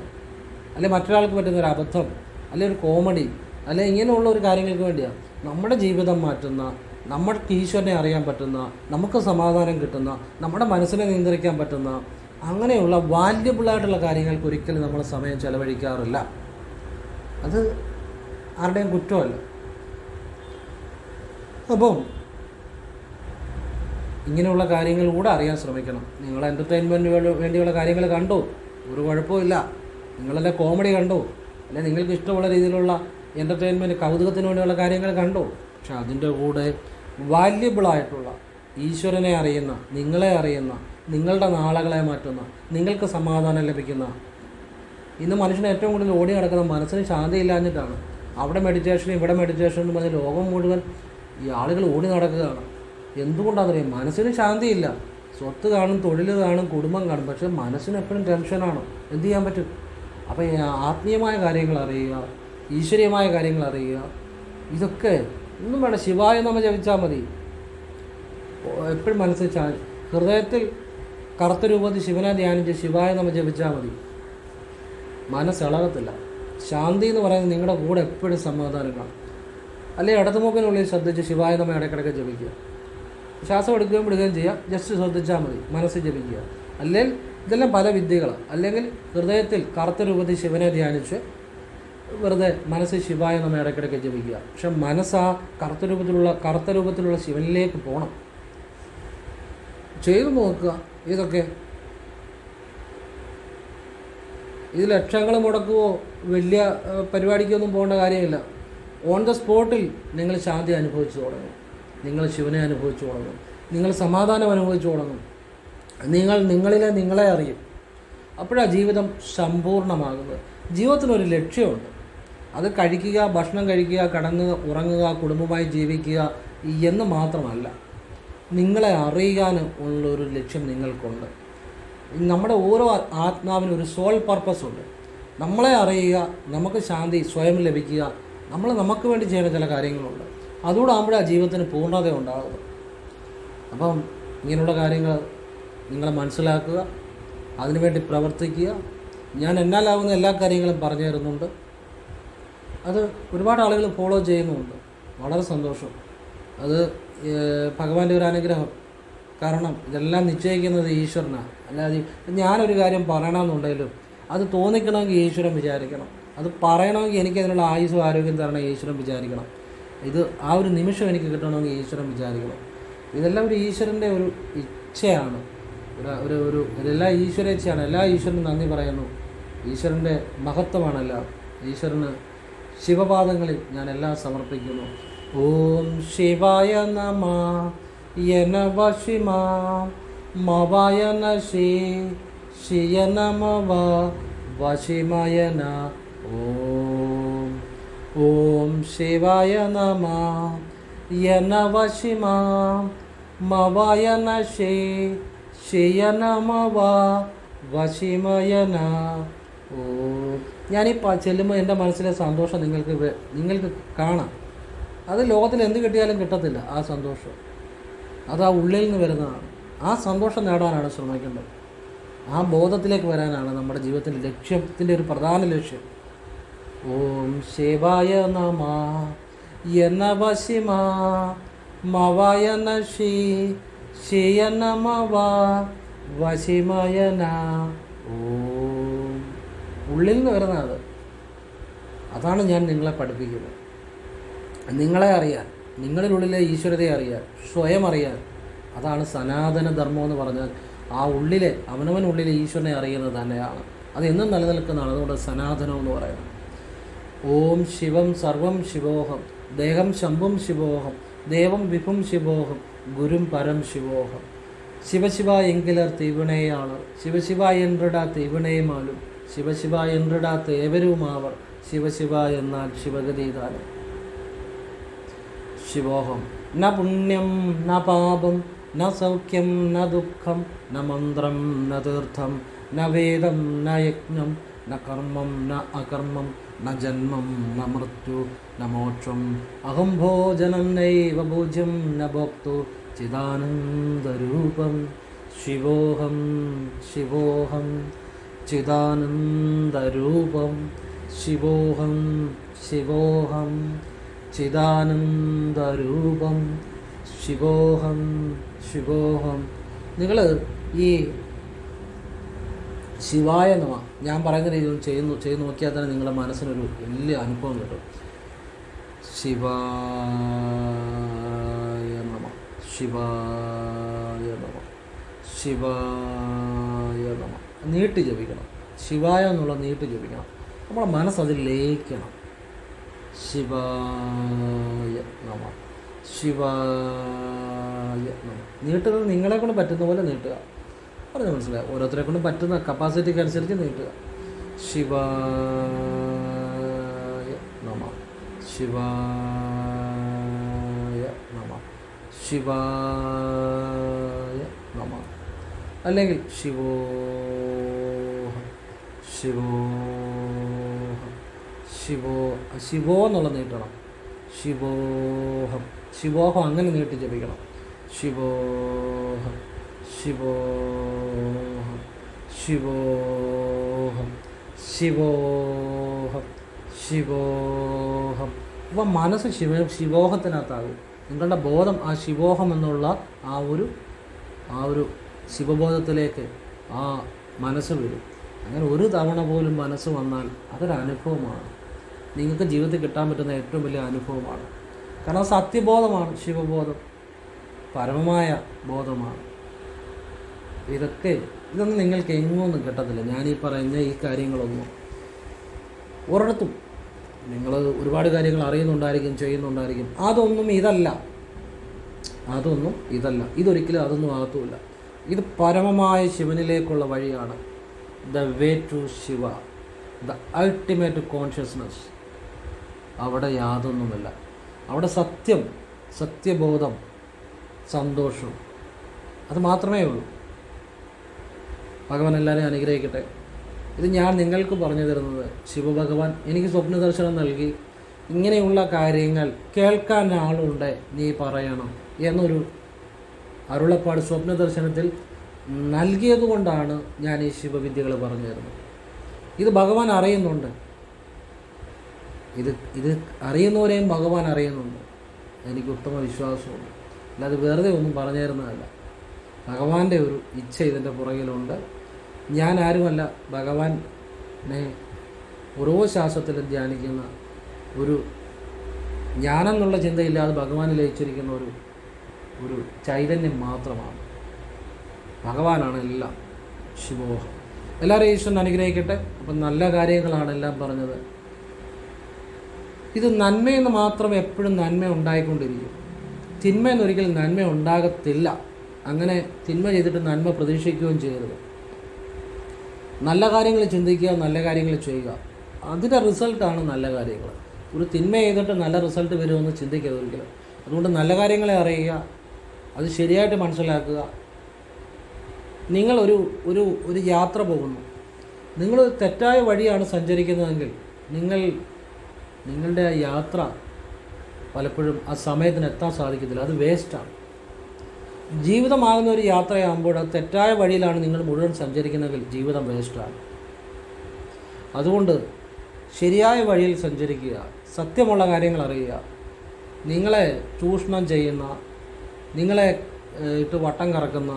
Speaker 1: അല്ലെങ്കിൽ മറ്റൊരാൾക്ക് പറ്റുന്ന ഒരു അബദ്ധം, അല്ലെങ്കിൽ ഒരു കോമഡി, അല്ലെങ്കിൽ ഇങ്ങനെയുള്ള ഒരു കാര്യങ്ങൾക്ക് വേണ്ടിയാണ്. നമ്മുടെ ജീവിതം മാറ്റുന്ന, നമ്മൾക്ക് ഈശ്വരനെ അറിയാൻ പറ്റുന്ന, നമുക്ക് സമാധാനം കിട്ടുന്ന, നമ്മുടെ മനസ്സിനെ നിയന്ത്രിക്കാൻ പറ്റുന്ന അങ്ങനെയുള്ള വാല്യബിളായിട്ടുള്ള കാര്യങ്ങൾക്ക് ഒരിക്കലും നമ്മൾ സമയം ചിലവഴിക്കാറില്ല. അത് ആരുടെയും കുറ്റമല്ല. അപ്പം ഇങ്ങനെയുള്ള കാര്യങ്ങൾ കൂടെ അറിയാൻ ശ്രമിക്കണം. നിങ്ങൾ എൻ്റർടൈൻമെൻറ്റിന് വേണ്ടിയുള്ള കാര്യങ്ങൾ കണ്ടു, ഒരു കുഴപ്പമില്ല. നിങ്ങളല്ലേ കോമഡി കണ്ടു, അല്ലെങ്കിൽ നിങ്ങൾക്ക് ഇഷ്ടമുള്ള രീതിയിലുള്ള എൻ്റർടൈൻമെൻറ്റ് കൗതുകത്തിന് വേണ്ടിയുള്ള കാര്യങ്ങൾ കണ്ടു. പക്ഷെ അതിൻ്റെ കൂടെ വാല്യബിളായിട്ടുള്ള, ഈശ്വരനെ അറിയുന്ന, നിങ്ങളെ അറിയുന്ന, നിങ്ങളുടെ നാളകളെ മാറ്റുന്ന, നിങ്ങൾക്ക് സമാധാനം ലഭിക്കുന്ന, ഇന്ന് മനുഷ്യന് ഏറ്റവും കൂടുതൽ ഓടി നടക്കുന്ന മനസ്സിന് ശാന്തി ഇല്ലാഞ്ഞിട്ടാണ്. അവിടെ മെഡിറ്റേഷൻ, ഇവിടെ മെഡിറ്റേഷൻ എന്ന് പറഞ്ഞാൽ ലോകം മുഴുവൻ ഈ ആളുകൾ ഓടി നടക്കുകയാണ്. എന്തുകൊണ്ടാണെന്നറിയാം? മനസ്സിന് ശാന്തിയില്ല. സ്വത്ത് കാണും, തൊഴിൽ കാണും, കുടുംബം കാണും, പക്ഷേ മനസ്സിന് എപ്പോഴും ടെൻഷനാണ്. എന്ത് ചെയ്യാൻ പറ്റും? അപ്പോൾ ഈ ആത്മീയമായ കാര്യങ്ങൾ അറിയുക, ഈശ്വരീയമായ കാര്യങ്ങൾ അറിയുക, ഇതൊക്കെ ഒന്നും വേണ്ട. ശിവായ നമ ജപിച്ചാൽ മതി. എപ്പോഴും മനസ്സിൽ ഹൃദയത്തിൽ കറുത്ത രൂപത്തിൽ ശിവനെ ധ്യാനിച്ച് ശിവായ നമ ജപിച്ചാൽ മതി. മനസ്സിളകത്തില്ല. ശാന്തി എന്ന് പറയുന്നത് നിങ്ങളുടെ കൂടെ എപ്പോഴും സമാധാനം കാണും. അല്ലെങ്കിൽ ഇടതുമുഖിനുള്ളിൽ ശ്രദ്ധിച്ച് ശിവായ നമ ഇടയ്ക്കിടയ്ക്ക് ജപിക്കുക. ശ്വാസം എടുക്കുകയും വിടുകയും ചെയ്യുക. ജസ്റ്റ് ശ്രദ്ധിച്ചാൽ മതി, മനസ്സിൽ ജപിക്കുക. അല്ലെങ്കിൽ ഇതെല്ലാം പല വിദ്യകളാണ്. അല്ലെങ്കിൽ ഹൃദയത്തിൽ കറുത്ത രൂപത്തിൽ ശിവനെ ധ്യാനിച്ച് വെറുതെ മനസ്സ് ശിവായ നമ്മൾ ഇടയ്ക്കിടയ്ക്ക് ജപിക്കുക. പക്ഷെ മനസ്സ് ആ കറുത്ത രൂപത്തിലുള്ള ശിവനിലേക്ക് പോകണം. ചെയ്തു നോക്കുക. ഇതൊക്കെ ഇത് ലക്ഷങ്ങൾ മുടക്കുവോ വലിയ പരിപാടിക്കൊന്നും പോകേണ്ട കാര്യമില്ല. ഓൺ ദ സ്പോട്ടിൽ നിങ്ങൾ ശാന്തി അനുഭവിച്ചു തുടങ്ങും, നിങ്ങൾ ശിവനെ അനുഭവിച്ചു തുടങ്ങും, നിങ്ങൾ സമാധാനം അനുഭവിച്ചു തുടങ്ങും, നിങ്ങൾ നിങ്ങളെ അറിയും. അപ്പോഴാണ് ജീവിതം സമ്പൂർണ്ണമാകുന്നത്. ജീവിതത്തിനൊരു ലക്ഷ്യമുണ്ട്. അത് കഴിക്കുക, ഭക്ഷണം കഴിക്കുക, ഉറങ്ങുക, കുടുംബമായി ജീവിക്കുക എന്ന് മാത്രമല്ല, നിങ്ങളെ അറിയാൻ ഉള്ളൊരു ലക്ഷ്യം നിങ്ങൾക്കുണ്ട്. നമ്മുടെ ഓരോ ആത്മാവിനും ഒരു സോൾ പർപ്പസ് ഉണ്ട്. നമ്മളെ അറിയുക, നമുക്ക് ശാന്തി സ്വയം ലഭിക്കുക, നമുക്ക് വേണ്ടി ചെയ്യുന്ന ചില കാര്യങ്ങളുണ്ട്. അതുകൂടെ ആകുമ്പോഴാണ് ജീവിതത്തിന് പൂർണ്ണത ഉണ്ടാകുന്നത്. അപ്പം ഇങ്ങനെയുള്ള കാര്യങ്ങൾ നിങ്ങൾ മനസ്സിലാക്കുക, അതിനുവേണ്ടി പ്രവർത്തിക്കുക. ഞാൻ എന്നാലാവുന്ന എല്ലാ കാര്യങ്ങളും പറഞ്ഞു തരുന്നുണ്ട്. അത് ഒരുപാട് ആളുകൾ ഫോളോ ചെയ്യുന്നുമുണ്ട്. വളരെ സന്തോഷം. അത് ഭഗവാന്റെ ഒരു അനുഗ്രഹം. കാരണം ഇതെല്ലാം നിശ്ചയിക്കുന്നത് ഈശ്വരനാണ്. അല്ലാതെ ഞാനൊരു കാര്യം പറയണമെന്നുണ്ടെങ്കിലും അത് തോന്നിക്കണമെങ്കിൽ ഈശ്വരൻ വിചാരിക്കണം. അത് പറയണമെങ്കിൽ എനിക്കതിനുള്ള ആയുസ്സും ആരോഗ്യം തരണം ഈശ്വരൻ വിചാരിക്കണം. ഇത് ആ ഒരു നിമിഷം എനിക്ക് കിട്ടണമെങ്കിൽ ഈശ്വരൻ വിചാരിക്കണം. ഇതെല്ലാം ഒരു ഈശ്വരൻ്റെ ഒരു ഇച്ഛയാണ്. ഇതെല്ലാം ഈശ്വരേച്ഛയാണ്. എല്ലാ ഈശ്വരനും നന്ദി പറയുന്നു. ഈശ്വരൻ്റെ മഹത്വമാണെല്ലാം. ഈശ്വരന് ശിവപാദങ്ങളിൽ ഞാൻ എല്ലാം സമർപ്പിക്കുന്നു. ഓം ശിവായ നമ യന വശിമ മവയന ശിയ നമവ വശിമയന. ഓം ശിവായ നമ യന വശിമ മവയന ശിയ നമവ വശിമയന. ഞാനീ ചെല്ലുമ്പോൾ എൻ്റെ മനസ്സിലെ സന്തോഷം നിങ്ങൾക്ക് കാണാം. അത് ലോകത്തിൽ എന്ത് കിട്ടിയാലും കിട്ടത്തില്ല. ആ സന്തോഷം അത് ആ ഉള്ളിൽ നിന്ന് വരുന്നതാണ്. ആ സന്തോഷം നേടാനാണ് ശ്രമിക്കേണ്ടത്. ആ ബോധത്തിലേക്ക് വരാനാണ് നമ്മുടെ ജീവിതത്തിൻ്റെ ലക്ഷ്യത്തിൻ്റെ ഒരു പ്രധാന ലക്ഷ്യം. ഓം ശിവായ നമ യന വശിമ മവയന ശിയ നമവ വശിമയന. ഓം ഉള്ളിൽ നിന്ന് വരുന്നത്. അതാണ് ഞാൻ നിങ്ങളെ പഠിപ്പിക്കുന്നത്. നിങ്ങളെ അറിയാൻ, നിങ്ങളിലുള്ളിലെ ഈശ്വരതയെ അറിയാൻ, സ്വയം അറിയാൻ. അതാണ് സനാതന ധർമ്മം എന്ന് പറഞ്ഞാൽ ആ ഉള്ളിലെ അവനവനുള്ളിലെ ഈശ്വരനെ അറിയുന്നത് തന്നെയാണ്. അതെന്നും നിലനിൽക്കുന്നതാണ്. അതുകൊണ്ട് സനാതനം എന്ന് പറയുന്നത്. ഓം ശിവം സർവം ശിവോഹം, ദേഹം ശംഭും ശിവോഹം, ദേവം വിഭും ശിവോഹം, ഗുരും പരം ശിവോഹം. ശിവശിവ എങ്കിലർ തീവിണയാളർ, ശിവശിവ என்றிடாத் തീവിണയുമാലും, ശിവശിവ என்றிடாத் ഏവരുമാവർ, ശിവശിവ എന്നാൽ ശിവഗതിദാനം. ശിവോഹം ന പുണ്യം ന പാപം ന സൗഖ്യം ന ദുഃഖം ന മന്ത്രം ന തീർത്ഥം ന വേദം ന യജ്ഞം ന കർമ്മം ന അകർമ്മം ന ജന്മം ന മൃത്യു ന മോക്ഷം. അഹം ഭോജനം നൈവ ഭോജ്യം ന ഭോക്തു ചിദാനന്ദരൂപം. ശിവോഹം ശിവോഹം ചിദാനന്ദരൂപം. ശിവോഹം ശിവോഹം ചിദാനന്ദരൂപം. ശിവോഹം ശിവോഹം. നിങ്ങൾ ഈ ശിവായ നമ ഞാൻ പറയുന്ന രീതിയിൽ ചെയ്ത് നോക്കിയാൽ തന്നെ നിങ്ങളുടെ മനസ്സിനൊരു വലിയ അനുഭവം കിട്ടും. ശിവായ നമ ശിവായ നമ ശിവായ നമ. നീട്ടി ജപിക്കണം. ശിവായ എന്നുള്ള നീട്ടി ജപിക്കണം. നമ്മളെ മനസ്സതിൽ ലയിക്കണം. ശിവായ നമ ശിവായ നമ. നീട്ടുന്നത് നിങ്ങളെ കൊണ്ട് പറ്റുന്ന പോലെ നീട്ടുക. പറഞ്ഞ് മനസ്സിലായി. ഓരോരുത്തരെ കൊണ്ടും പറ്റുന്ന കപ്പാസിറ്റിക്ക് അനുസരിച്ച് നീട്ടുക. ശിവായ നമ ശിവായ നമ ശിവായ നമ. അല്ലെങ്കിൽ ശിവോഹം ശിവോഹം ശിവോ എന്നുള്ള നീട്ടണം. ശിവോഹം ശിവോഹം അങ്ങനെ നീട്ടി ജപിക്കണം. ശിവോഹം ശിവോഹം ശിവോഹം ശിവോഹം ശിവോഹം. അപ്പം മനസ്സ് ശിവോഹത്തിനകത്താകും. നിങ്ങളുടെ ബോധം ആ ശിവോഹം എന്നുള്ള ആ ഒരു ശിവബോധത്തിലേക്ക് ആ മനസ്സ് വരും. അങ്ങനെ ഒരു തവണ പോലും മനസ്സ് വന്നാൽ അതൊരനുഭവമാണ്. നിങ്ങൾക്ക് ജീവിതത്തിൽ കിട്ടാൻ പറ്റുന്ന ഏറ്റവും വലിയ അനുഭവമാണ്. കാരണം സത്യബോധമാണ്, ശിവബോധം, പരമമായ ബോധമാണ്. ഇതൊന്നും നിങ്ങൾക്ക് എങ്ങൊന്നും കിട്ടത്തില്ല. ഞാനീ പറയുന്ന ഈ കാര്യങ്ങളൊന്നും ഒരിടത്തും. നിങ്ങൾ ഒരുപാട് കാര്യങ്ങൾ അറിയുന്നുണ്ടായിരിക്കും, ചെയ്യുന്നുണ്ടായിരിക്കും. അതൊന്നും ഇതല്ല. ഇതൊരിക്കലും അതൊന്നും ആകത്തുമില്ല. ഇത് പരമമായ ശിവനിലേക്കുള്ള വഴിയാണ്. The way to Shiva, the ultimate consciousness. അവിടെ യാതൊന്നുമില്ല. അവിടെ സത്യം, സത്യബോധം, സന്തോഷം, അത് മാത്രമേ ഉള്ളൂ. ഭഗവാൻ എല്ലാവരെയും അനുഗ്രഹിക്കട്ടെ. ഇത് ഞാൻ നിങ്ങൾക്ക് പറഞ്ഞു തരുന്നത്, ശിവഭഗവാൻ എനിക്ക് സ്വപ്ന ദർശനം നൽകി ഇങ്ങനെയുള്ള കാര്യങ്ങൾ കേൾക്കാൻ ആളുണ്ട്, നീ പറയണം എന്നൊരു അരുളപ്പാട് സ്വപ്ന ദർശനത്തിൽ നൽകിയതുകൊണ്ടാണ് ഞാൻ ഈ ശിവവിദ്യകൾ പറഞ്ഞു തരുന്നത്. ഇത് ഭഗവാൻ അറിയുന്നുണ്ട്. ഇത് അറിയുന്നവരെയും ഭഗവാൻ അറിയുന്നുണ്ട്. എനിക്ക് ഉത്തമ വിശ്വാസമുണ്ട്. അല്ലാതെ വെറുതെ ഒന്നും പറഞ്ഞു തരുന്നതല്ല. ഭഗവാന്റെ ഒരു ഇച്ഛ ഇതിൻ്റെ പുറകിലുണ്ട്. ഞാൻ ആരുമല്ല, ഭഗവാനെ ഓരോ ശ്വാസത്തിലും ധ്യാനിക്കുന്ന ഒരു ഞാനെന്നുള്ള ചിന്തയില്ലാതെ ഭഗവാനിൽ ലയിച്ചിരിക്കുന്ന ഒരു ചൈതന്യം മാത്രമാണ്. ഭഗവാനാണ് എല്ലാം. ശിവോഹം. എല്ലാവരെയും ഈശ്വരൻ അനുഗ്രഹിക്കട്ടെ. അപ്പം നല്ല കാര്യങ്ങളാണ് എല്ലാം പറഞ്ഞത്. ഇത് നന്മയെന്ന് മാത്രം എപ്പോഴും നന്മ ഉണ്ടായിക്കൊണ്ടിരിക്കും. തിന്മയെന്നൊരിക്കലും നന്മ ഉണ്ടാകത്തില്ല. അങ്ങനെ തിന്മ ചെയ്തിട്ട് നന്മ പ്രതീക്ഷിക്കുകയും ചെയ്യരുത്. നല്ല കാര്യങ്ങൾ ചിന്തിക്കുക, നല്ല കാര്യങ്ങൾ ചെയ്യുക. അതിൻ്റെ റിസൾട്ടാണ് നല്ല കാര്യങ്ങൾ. ഒരു തിന്മ ചെയ്തിട്ട് നല്ല റിസൾട്ട് വരുമെന്ന് ചിന്തിക്കരുത് ഒരിക്കലും. അതുകൊണ്ട് നല്ല കാര്യങ്ങളെ അറിയുക, അത് ശരിയായിട്ട് മനസ്സിലാക്കുക. നിങ്ങൾ ഒരു യാത്ര പോകുന്നു, നിങ്ങൾ തെറ്റായ വഴിയാണ് സഞ്ചരിക്കുന്നതെങ്കിൽ നിങ്ങളുടെ ആ യാത്ര പലപ്പോഴും ആ സമയത്തിന് എത്താൻ സാധിക്കത്തില്ല. അത് വേസ്റ്റാണ്. ജീവിതമാകുന്ന ഒരു യാത്രയാകുമ്പോൾ അത് തെറ്റായ വഴിയിലാണ് നിങ്ങൾ മുഴുവൻ സഞ്ചരിക്കുന്നതെങ്കിൽ ജീവിതം വേസ്റ്റാണ്. അതുകൊണ്ട് ശരിയായ വഴിയിൽ സഞ്ചരിക്കുക, സത്യമുള്ള കാര്യങ്ങൾ അറിയുക. നിങ്ങളെ ചൂഷണം ചെയ്യുന്ന, നിങ്ങളെ ഇട്ട് വട്ടം കറക്കുന്ന,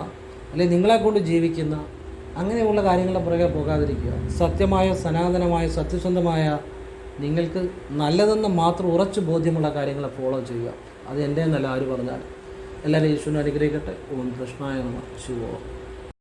Speaker 1: അല്ലെങ്കിൽ നിങ്ങളെക്കൊണ്ട് ജീവിക്കുന്ന അങ്ങനെയുള്ള കാര്യങ്ങളുടെ പുറകെ പോകാതിരിക്കുക. സത്യമായ, സനാതനമായ, സത്യസന്ധമായ, നിങ്ങൾക്ക് നല്ലതെന്ന് മാത്രം ഉറച്ചു ബോധ്യമുള്ള കാര്യങ്ങളെ ഫോളോ ചെയ്യുക. അത് എൻ്റെ എന്നല്ല ആര് പറഞ്ഞാൽ. എല്ലാവരും ഈശ്വരനെ അനുഗ്രഹിക്കട്ടെ. ഓം കൃഷ്ണായ നമഃ. ശിവോഹം.